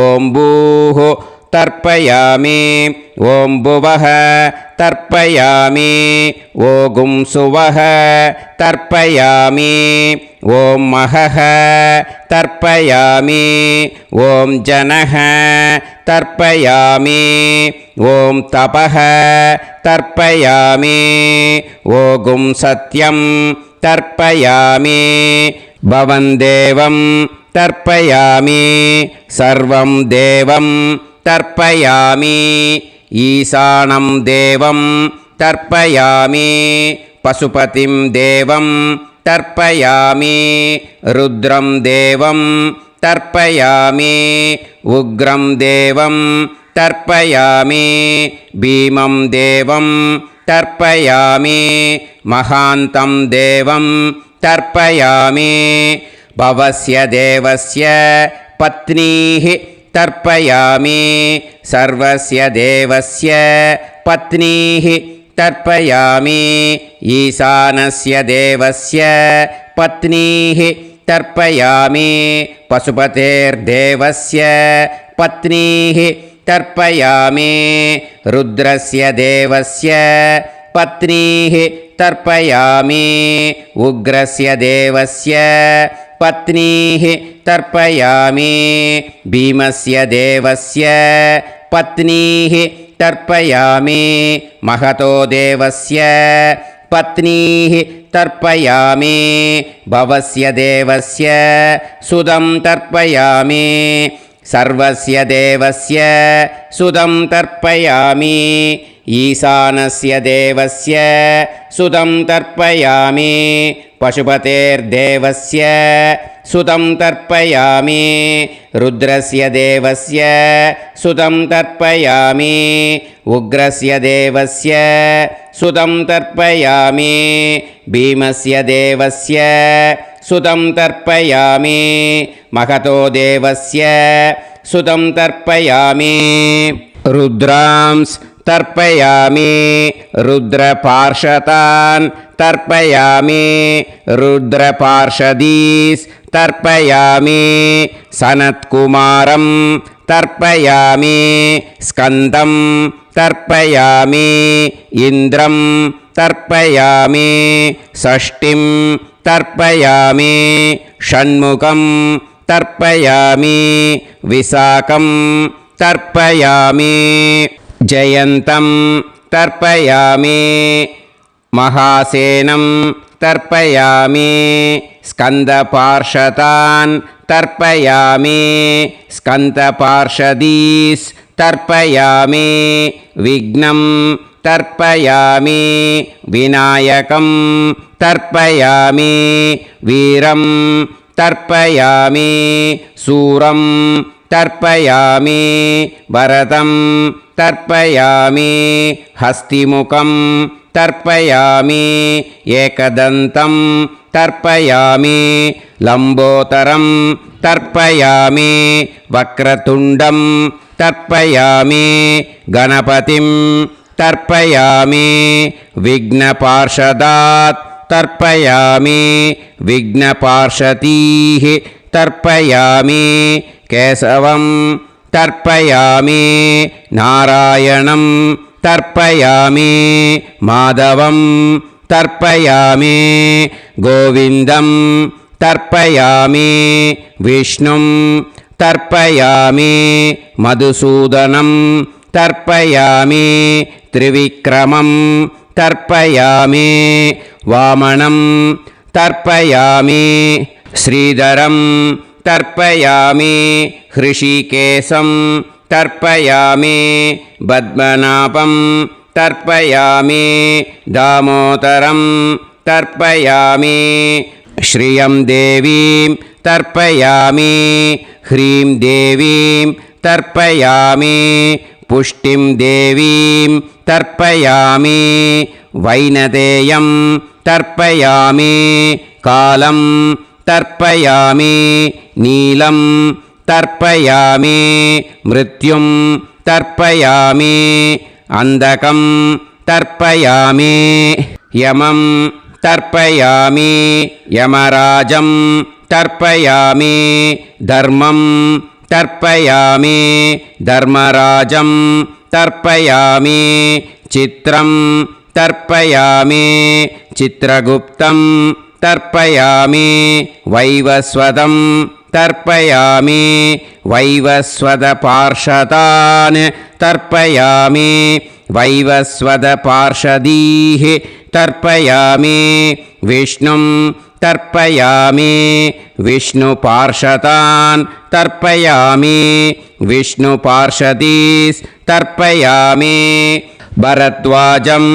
ॐ भूः तर्पयामि ॐ भुवः तर्पयामि ॐ सुवः तर्पयामि ॐ महः तर्पयामि ॐ जनः तर्पयामि ॐ तपः तर्पयामि ॐ सत्यं तर्पयामि भवन् देवं तर्पयामि सर्वं देवं तर्पयामि ईशानं देवं तर्पयामि पशुपतिं देवं तर्पयामि रुद्रं देवं तर्पयामि उग्रं देवं तर्पयामि भीमं देवं तर्पयामि महान्तं देवं तर्पयामि भवस्य देवस्य पत्नीः तर्पयामि सर्वस्य देवस्य पत्नीः तर्पयामि ईशानस्य देवस्य पत्नीः तर्पयामि पशुपतेर्देवस्य पत्नीः तर्पयामि रुद्रस्य देवस्य पत्नीः तर्पयामि उग्रस्य देवस्य पत्नीः तर्पयामि भीमस्य देवस्य पत्नीः तर्पयामि महतो देवस्य पत्नीः तर्पयामि भवस्य देवस्य सुतं तर्पयामि सर्वस्य देवस्य सुतं तर्पयामि ईशानस्य देवस्य सुतं तर्पयामि पशुपतेर्देवस्य सुतं तर्पयामि रुद्रस्य देवस्य सुतं तर्पयामि उग्रस्य देवस्य सुतं तर्पयामि भीमस्य देवस्य सुतं तर्पयामि महतो देवस्य सुतं तर्पयामि रुद्रांस् तर्पयामि रुद्रपार्षदान् तर्पयामि रुद्रपार्षदीस् तर्पयामि सनत्कुमारं तर्पयामि स्कन्दं तर्पयामि इन्द्रं तर्पयामि षष्टिं तर्पयामि षण्मुखं तर्पयामि विशाखं तर्पयामि जयन्तं तर्पयामि महासेनं तर्पयामि स्कन्दपार्षदान् तर्पयामि स्कन्दपार्षदीस् तर्पयामि विघ्नं तर्पयामि विनायकं तर्पयामि वीरं तर्पयामि सूरं तर्पयामि भरतं तर्पयामि हस्तिमुखं तर्पयामि एकदन्तं तर्पयामि लम्बोदरं तर्पयामि वक्रतुण्डं तर्पयामि गणपतिं तर्पयामि विघ्नपार्षदात् तर्पयामि विघ्नपार्षदीः तर्पयामि केशवं तर्पयामि नारायणं तर्पयामि माधवं तर्पयामि गोविन्दं तर्पयामि विष्णुं தர்ப்பயாமி மதுசூதனம் தர்ப்பயாமி திரிவிக்ரமம் தர்ப்பயாமி வாமனம் தர்ப்பயாமி ஸ்ரீதரம் தர்ப்பயாமி ஹ்ருஷிகேசம் தர்ப்பயாமி பத்மநாபம் தர்ப்பயாமி தாமோதரம் தர்ப்பயாமி ஸ்ரீயம் தேவீம் தர்ப்பயாமி ஹ்ரீம் தேவீம் தர்ப்பயாமி புஷ்டிம் தேவீம் தர்ப்பயாமி வைனதேயம் தர்ப்பயாமி காலம் தர்ப்பயாமி நீலம் தர்ப்பயாமி மிருத்யும் தர்ப்பயாமி அந்தகம் தர்ப்பயாமி யமம் தர்ப்பயாமி யமராஜம் தர்ப்பயாமி தர்மம் தர்ப்பயாமி தர்மராஜம் தர்ப்பயாமி சித்ரம் தர்ப்பயாமி சித்ரகுப்தம் தர்ப்பயாமி வைவஸ்வதம் தர்ப்பயாமி வைவஸ்வதபார்ஷதான் தர்ப்பயாமி வைவஸ்வதபார்ஷதீः தர்ப்பயாமி விஷ்ணும் தர்ப்பயாமி விஷ்ணுபார்ஷதாन् தர்ப்பயாமி விஷ்ணுபார்ஷதீஸ் தர்ப்பயாமி பரத்வாஜம்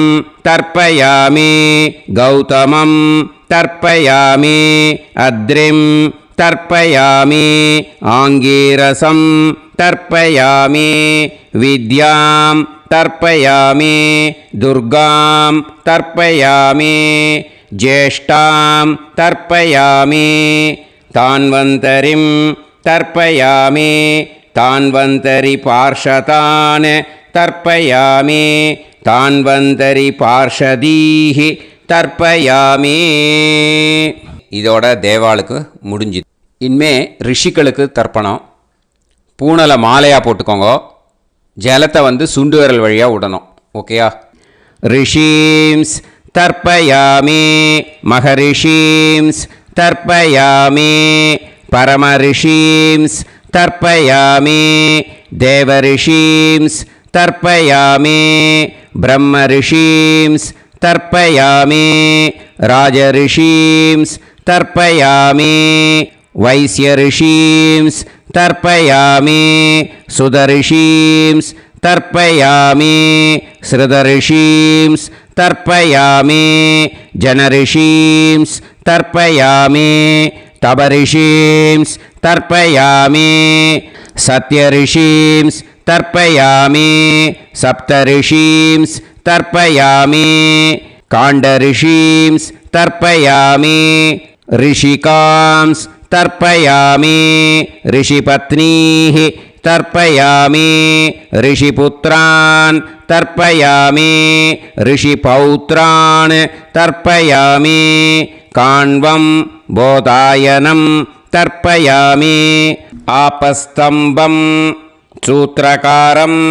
தர்ப்பயாமி கௌதமம் தர்ப்பயாமி அத்ரிம் தர்ப்பயாமி ஆங்கீரசம் தர்ப்பயாமி வித்யாம் தர்ப்பயாமி துர்காம் தர்ப்பயாமி ஜேஷ்டாம் தர்ப்பயாமி தான்வந்தரிம் தர்ப்பயாமி தான்வந்தரி பார்ஷதான் தர்ப்பயாமி தான்வந்தரி பார்ஷதீஹி தர்ப்பயாமி. இதோட தேவாளுக்கு முடிஞ்சுது. இனிமே ரிஷிகளுக்கு தர்ப்பணம். பூனலை மாலையாக போட்டுக்கோங்க. ஜலத்தை சுண்டு விரல் வழியாக விடணும். ஓகேயா? ரிஷீம்ஸ் தர்ப்பயாமி மகரிஷீம்ஸ் தர்ப்பயாமி பரமரிஷீம்ஸ் தர்ப்பயாமி தேவரிஷீம்ஸ் தர்ப்பயாமி பிரம்மரிஷீம்ஸ் தர்ப்பயாமி ராஜரிஷீம்ஸ் தர்ப்பயாமி வைஸ்யரிஷீம்ஸ் தர்ப்பயாமி சுதரிஷீம்ஸ் தர்ப்பயாமி ஸ்ருதரிஷீம்ஸ் தர்ப்பயாமி ஜனரிஷீம்ஸ் தர்ப்பயாமி தபரிஷீம்ஸ் தர்ப்பயாமி சத்யரிஷீம்ஸ் தர்ப்பயாமி சப்தரிஷீம்ஸ் தர்ப்பயாமி காண்டரிஷீம்ஸ் தர்ப்பயாமி ரிஷிகாம்ஸ் தர்ப்பயாமி ரிஷிபத்னீः தர்ப்பயாமி ரிஷிபுத்ரான் தர்ப்பயாமி ரிஷிபௌத்ரான் தர்ப்பயாமி காண்வம் போதாயனம் தர்ப்பயாமி ஆபஸ்தம்பம் சூத்ரகாரம்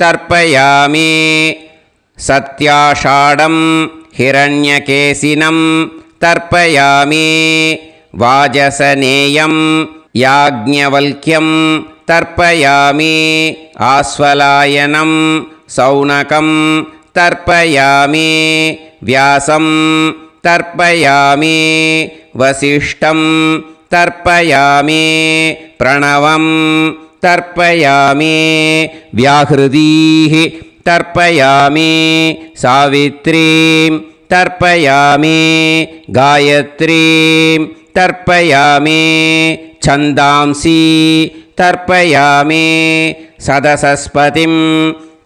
தர்ப்பயாமி சத்யாஷாடம் ஹிரண்யகேசினம் தர்ப்பயாமி வாஜசநேயம் யாக்ஞவல்க்யம் தர்ப்பயாமி ஆஸ்வலாயனம் சௌனகம் தர்ப்பயாமி வியாசம் தர்ப்பயாமி வசிஷ்டம் தர்ப்பயாமி பிரணவம் தர்ப்பயாமி வியாஹ்ருதீः தர்ப்பயாமி சாவித்ரீம் தர்ப்பயாமி காயத்ரீம் தர்ப்பயாமி சந்தாம்சி தர்ப்பயாமி சதசஸ்பதிம்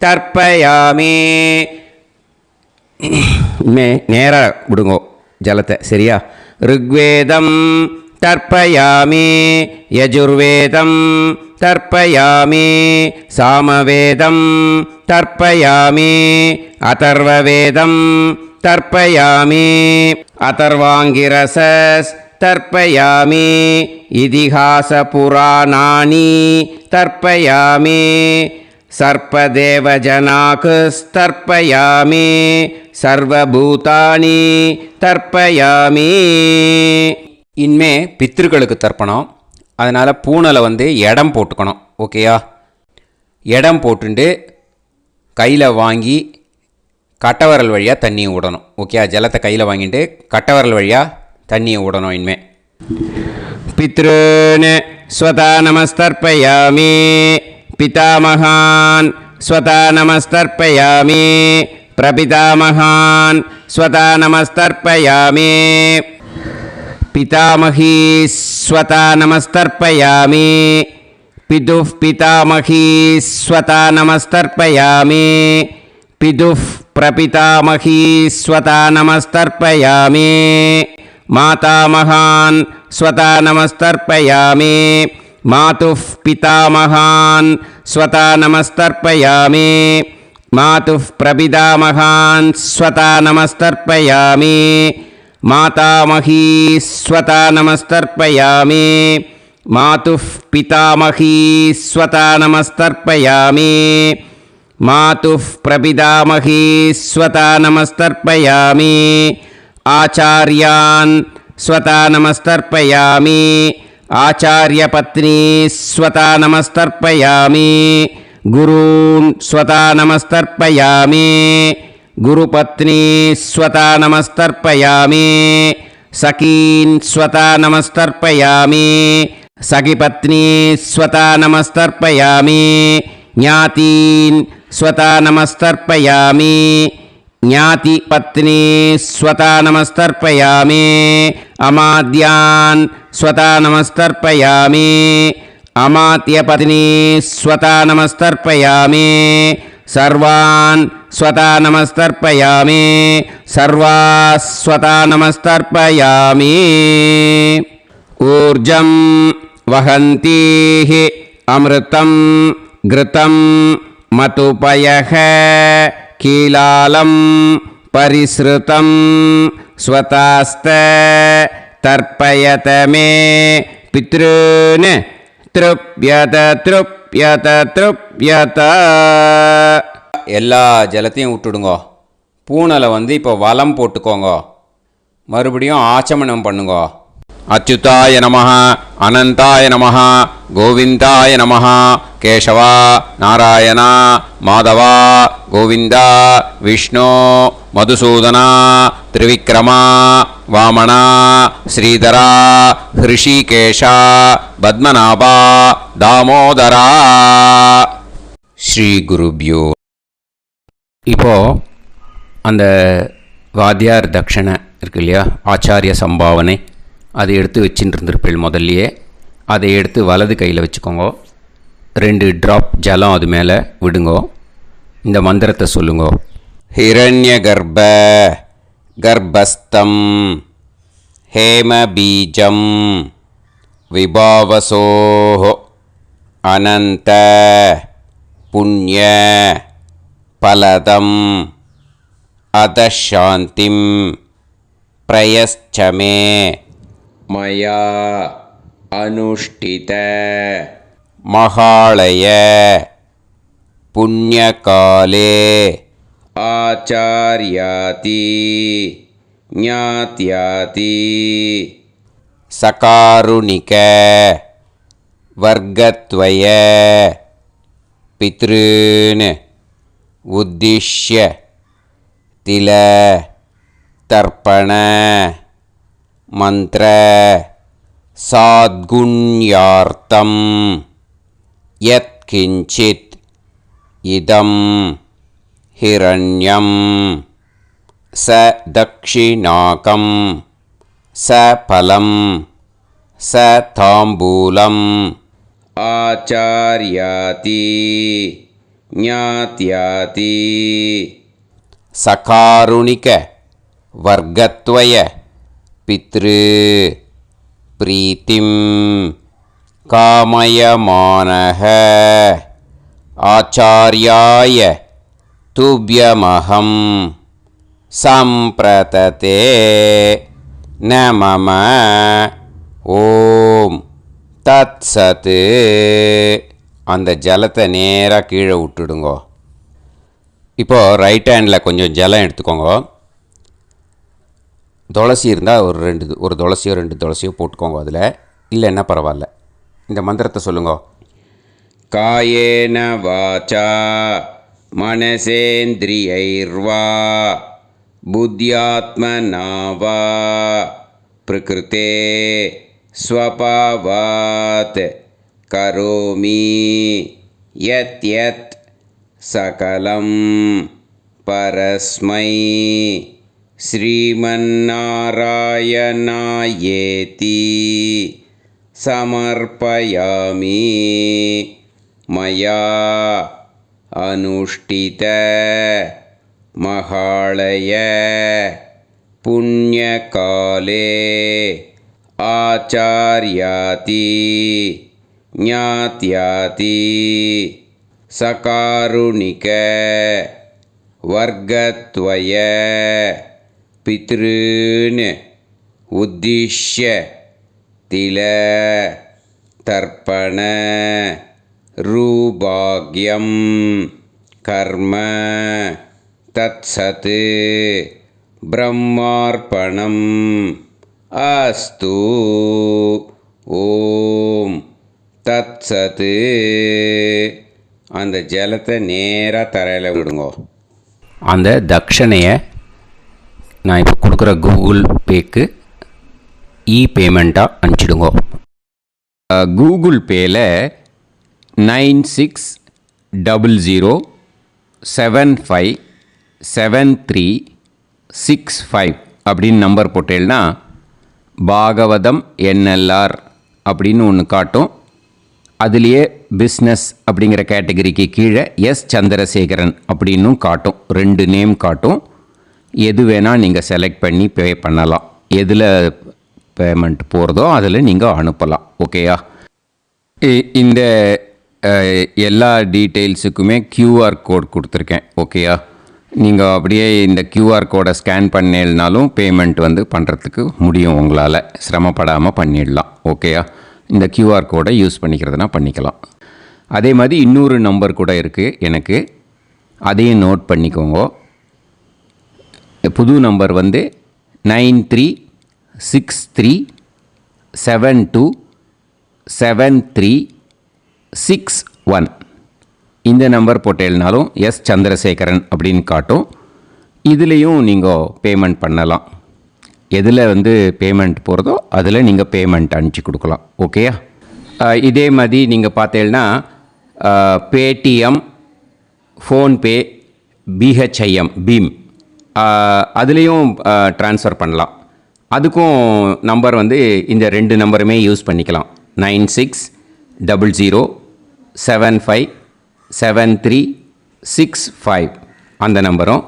தர்ப்பயாமி. நேராக விடுங்கோ ஜலத்தை. சரியா? ருக்வேதம் தர்ப்பயாமி யஜுர்வேதம் தர்ப்பயாமி சாமவேதம் தர்ப்பயாமி அதர்வவேதம் தர்ப்பயாமி அதர்வாங்கிரசஸ் தர்ப்பயாமி இதிஹாசபுராணானி தர்ப்பயாமி சர்ப்பதேவஜனாக்குஸ்தர்ப்பயாமி சர்வபூதானி தர்ப்பயாமி. இனிமே பித்ருக்களுக்கு தர்ப்பணம். அதனால் பூனலை வந்து இடம் போட்டுக்கணும். ஓகேயா? இடம் போட்டுண்டு கையில் வாங்கி கட்டவரல் வழியாக தண்ணியை விடணும். ஓகே, ஜலத்தை கையில் வாங்கிட்டு கட்டவரல் வழியாக தண்ணியை விடணும். இனிமே பித்ருன் ஸ்வதா நமஸ்தர்ப்பயாமி பிதாமகான் ஸ்வதா நமஸ்தர்ப்பயாமி பிரபிதாமகான் ஸ்வதா நமஸ்தர்ப்பயாமி பிதாமகீ ஸ்வதா நமஸ்தர்ப்பயாமி பிதுः பிதாமகீ ஸ்வதா நமஸ்தர்ப்பயாமி பிதுः பிரபிதாமகீ ஸ்வதா நமஸ்தர்ப்பயாமி மாதாமகான் ஸ்வதா நமஸ்தர்ப்பயாமி மாதுः பிதாமகான் ஸ்வதா நமஸ்தர்ப்பயாமி மாதுः பிரபிதாமகான் ஸ்வதா நமஸ்தர்ப்பயாமி மாதாமகீ ஸ்வதா நமஸ்தர்ப்பயாமி மாதுः பிதாமகீ ஸ்வதா நமஸ்தர்ப்பயாமி மாதுः பிரபிதாமகீ ஸ்வதா நமஸ்தர்ப்பயாமி ஆச்சார்யான் ஸ்வதா நமஸ்தர்ப்பயாமி ஆச்சார்யபத்னீ ஸ்வதா நமஸ்தர்ப்பயாமி குரூன் ஸ்வதா நமஸ்தர்ப்பயாமி குருபத்னீ ஸ்வதா நமஸ்தர்ப்பயாமி சகீன் ஸ்வதா நமஸ்தர்ப்பயாமி சகிபத்னீ ஸ்வதா நமஸ்தர்ப்பயாமி ஞாதீன் ஸ்வதா நமஸ்தர்ப்பயாமி ஞாதிபத்னீ ஸ்வதா நமஸ்தர்ப்பயாமி அமாத்யான் ஸ்வதா நமஸ்தர்ப்பயாமி அமாத்யபத்னீ ஸ்வதா நமஸ்தர்ப்பயாமி சர்வான் ஸ்வதா நமஸ்தர்ப்பயாமி சர்வாஸ்வதா நமஸ்தர்ப்பயாமி ஊர்ஜம் வஹந்தீஹி அமிர்தம் கிருதம் மதுபயஹ கீலாலம் பரிஸ்ருதம் ஸ்வதாஸ்த தர்ப்பயத மே பித்ருன் த்ருப்யத த்ருப்யத த்ருப்யத. எல்லா ஜலத்தையும் விட்டுடுங்கோ. பூனலை வந்து இப்போ வலம் போட்டுக்கோங்க. மறுபடியும் ஆச்சமனம் பண்ணுங்கோ. அச்சுதாய நமஹ அனந்தாய நமஹ கோவிந்தாய நமஹ கேசவா நாராயணா மாதவா கோவிந்தா விஷ்ணு மதுசூதனா திரிவிக்ரமா வாமனா ஸ்ரீதரா ஹிருஷிகேஷா பத்மநாபா தாமோதரா. ஸ்ரீ குருப்யோ. இப்போது அந்த வாத்தியார் தட்சணை இருக்கு இல்லையா, ஆச்சாரிய சம்பாவனை, அதை எடுத்து வச்சுட்டு இருந்திருப்பேள் முதல்லையே. அதை எடுத்து வலது கையில் வச்சுக்கோங்க. 2 ட்ராப் ஜலம் அது மேலே விடுங்கோ. இந்த மந்திரத்தை சொல்லுங்கோ. ஹிரண்ய கர்ப்ப கர்ப்பஸ்தம் ஹேமபீஜம் விபாவசோஹோ அனந்த புண்ணிய பலதம் அதசாந்திம் பிரயச்சமே மயா அனுஷ்டித மகாளய புண்ணியகாலே ஆச்சார்யாதி ஞாத்யாதி சகாருணிக வர்க்கத்வய பித்ருன் உத்திஷ்ய தில தர்ப்பண மந்திர சாத்குண்யார்த்தம் யத்கிஞ்சித் இதம் ஹிரண்யம் ச தக்ஷிணாகம் ச பலம் ச தாம்பூலம் ஆச்சார்யாதி ஞாத்யாதி சகாருணிக வர்க்கத்வய பித்ரு பிரீத்திம் காமயமானஹ ஆச்சார்யாய துப்யமஹம் சம்பிரததே நமம. ஓம் தத் சத். அந்த ஜலத்தை நேராக கீழே விட்டுடுங்கோ. இப்போது ரைட் ஹேண்டில் கொஞ்சம் ஜலம் எடுத்துக்கோங்க. துளசி இருந்தால் ஒரு துளசியோ 2 துளசியோ போட்டுக்கோங்க. அதில் இல்லைன்னா பரவாயில்ல. இந்த மந்திரத்தை சொல்லுங்க. காயேன வாச்சா மனசேந்திரியைர்வா புத்யாத்மனா வா பிரகிருதே ஸ்வபாவாத் கரோமி யத் யத் சகலம் பரஸ்மை ஸ்ரீமன்னாராயணாயேதி சமர்ப்பயாமி மயா அனுஷ்டித மகாளய புண்ணியகாலே ஆச்சார்யாதி ஞாத்யாதி சகாருணிக வர்க்கத்வய பித்ருன் உத்திஷ்ய தில தர்ப்பண ரூபாக்யம் கர்ம தத்சத் பிரம்மார்ப்பணம் அஸ்து. ஓம் தத்சத். அந்த ஜலத்தை நேராக தரையில் விடுங்க. அந்த தட்சணையை நான் இப்போ கொடுக்குற கூகுள் பேக்கு பேமெண்ட்டாக அனுப்பிச்சிடுங்க. கூகுள் பேயில் 9600757365 அப்படின்னு நம்பர் போட்டேன்னா பாகவதம் என்எல்ஆர் அப்படின்னு ஒன்று காட்டும். அதுலேயே பிஸ்னஸ் அப்படிங்கிற கேட்டகரிக்கு கீழே எஸ் சந்திரசேகரன் அப்படின்னும் காட்டும். 2 நேம் காட்டும். எது வேணால் நீங்கள் செலக்ட் பண்ணி பே பண்ணலாம். எதில் பேமெண்ட் போகிறதோ அதில் நீங்கள் அனுப்பலாம். ஓகேயா? இந்த எல்லா டீட்டெயில்ஸுக்குமே QR கோட் கொடுத்துருக்கேன். ஓகேயா? நீங்கள் அப்படியே இந்த QR கோடை ஸ்கேன் பண்ணேல்னாலும் பேமெண்ட் பண்ணுறதுக்கு முடியும். உங்களால் சிரமப்படாமல் பண்ணிடலாம். ஓகேயா? இந்த QR கோடை யூஸ் பண்ணிக்கிறதுனா பண்ணிக்கலாம். அதே மாதிரி இன்னொரு நம்பர் கூட இருக்குது எனக்கு. அதையும் நோட் பண்ணிக்கோங்க. புது நம்பர் 9363727361. இந்த நம்பர் போட்டேல்னாலும் எஸ் சந்திரசேகரன் அப்படின்னு காட்டும். இதுலேயும் நீங்கள் பேமெண்ட் பண்ணலாம். எதில் பேமெண்ட் போகிறதோ அதில் நீங்கள் பேமெண்ட் அனுப்பிச்சி கொடுக்கலாம். ஓகேயா? இதே மாதிரி நீங்கள் பார்த்தேன்னா பேடிஎம், ஃபோன்பே, பிஹெச்ஐஎம், பீம் அதுலேயும் ட்ரான்ஸ்ஃபர் பண்ணலாம். அதுக்கும் நம்பர் இந்த 2 நம்பருமே யூஸ் பண்ணிக்கலாம். 9600757365 அந்த நம்பரும்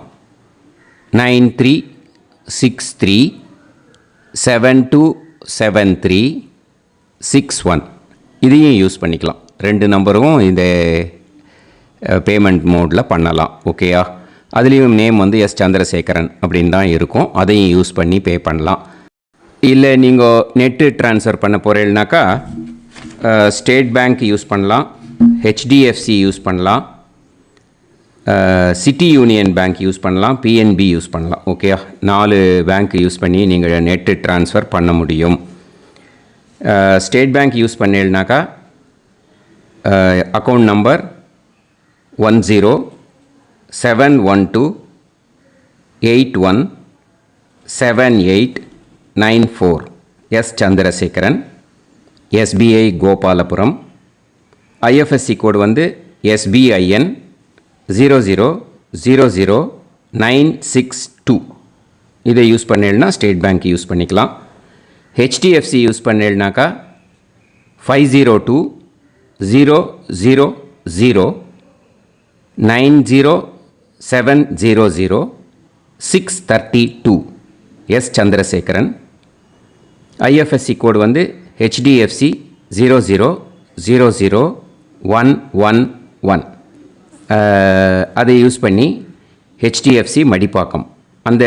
9363727361 இதையும் யூஸ் பண்ணிக்கலாம். 2 நம்பரும் இந்த பேமெண்ட் மோடில் பண்ணலாம். ஓகேயா? அதுலேயும் நேம் எஸ் சந்திரசேகரன் அப்படின்னு தான் இருக்கும். அதையும் யூஸ் பண்ணி பே பண்ணலாம். இல்லை நீங்கள் நெட்டு ட்ரான்ஸ்ஃபர் பண்ண போகிறீங்கனாக்கா ஸ்டேட் பேங்க் யூஸ் பண்ணலாம், HDFC யூஸ் பண்ணலாம், சிட்டி யூனியன் பேங்க் யூஸ் பண்ணலாம், PNB யூஸ் பண்ணலாம். ஓகேயா? 4 பேங்க் யூஸ் பண்ணி நீங்கள் நெட்டு ட்ரான்ஸ்ஃபர் பண்ண முடியும். ஸ்டேட் பேங்க் யூஸ் பண்ணீங்கனாக்கா account number 10712817894 S Chandrasekaran, SBI Gopalapuram. IFSC code SBIN 0000962. இதை யூஸ் பண்ணேன்னா ஸ்டேட் பேங்க் யூஸ் பண்ணிக்கலாம். HDFC யூஸ் பண்ணேன்னாக்கா 50200907000632 S Chandrasekaran. IFSC code HDFC 0000111. அதை யூஸ் பண்ணி HDFC மடிப்பாக்கம் அந்த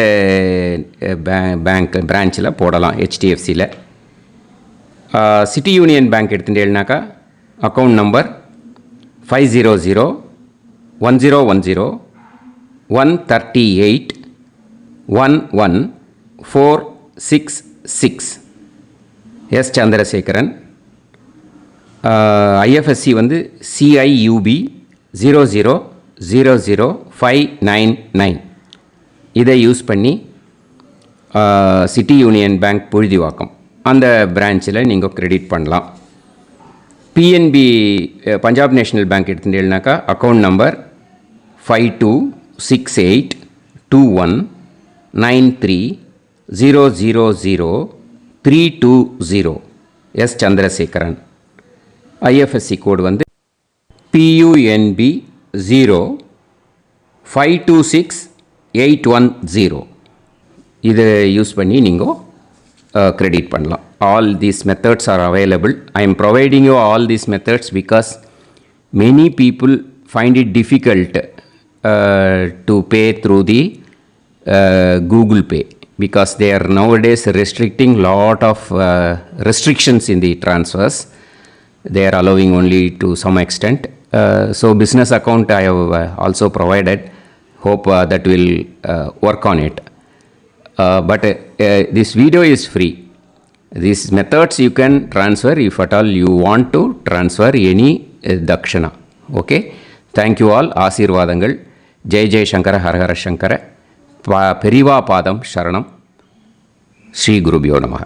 பேங்க் பிரான்ச்சில் போடலாம். HDFCயில் சிட்டி யூனியன் பேங்க் எடுத்துட்டேன்னாக்கா account number 50010138114666 S Chandrasekaran. IFSC வந்து CIUB 0000599. இதை யூஸ் பண்ணி சிட்டி யூனியன் பேங்க் புழுதிவாக்கம் அந்த பிரான்ச்சில் நீங்கள் கிரெடிட் பண்ணலாம். பிஎன்பி பஞ்சாப் நேஷ்னல் பேங்க் எடுத்துட்டீங்கன்னாக்கா account number 52682193000320 S Chandrasekaran. IFSC code வந்து PUNB 0526810. இதை யூஸ் பண்ணி நீங்கள் கிரெடிட் பண்ணலாம். All these methods are available. I am providing you all these methods because many people find it difficult to pay through the Google Pay because they are nowadays restricting lot of restrictions in the transfers. They are allowing only to some extent. So business account I have also provided. Hope that will work on it. But this video is free. These methods you can transfer if at all you want to transfer any dakshana. Okay. Thank you all. ஆசீர்வாதங்கள். ஜெய் ஜெய் சங்கர ஹரஹர சங்கர. பெரிவா பாதம் சரணம். ஸ்ரீ குருபியோ நமः.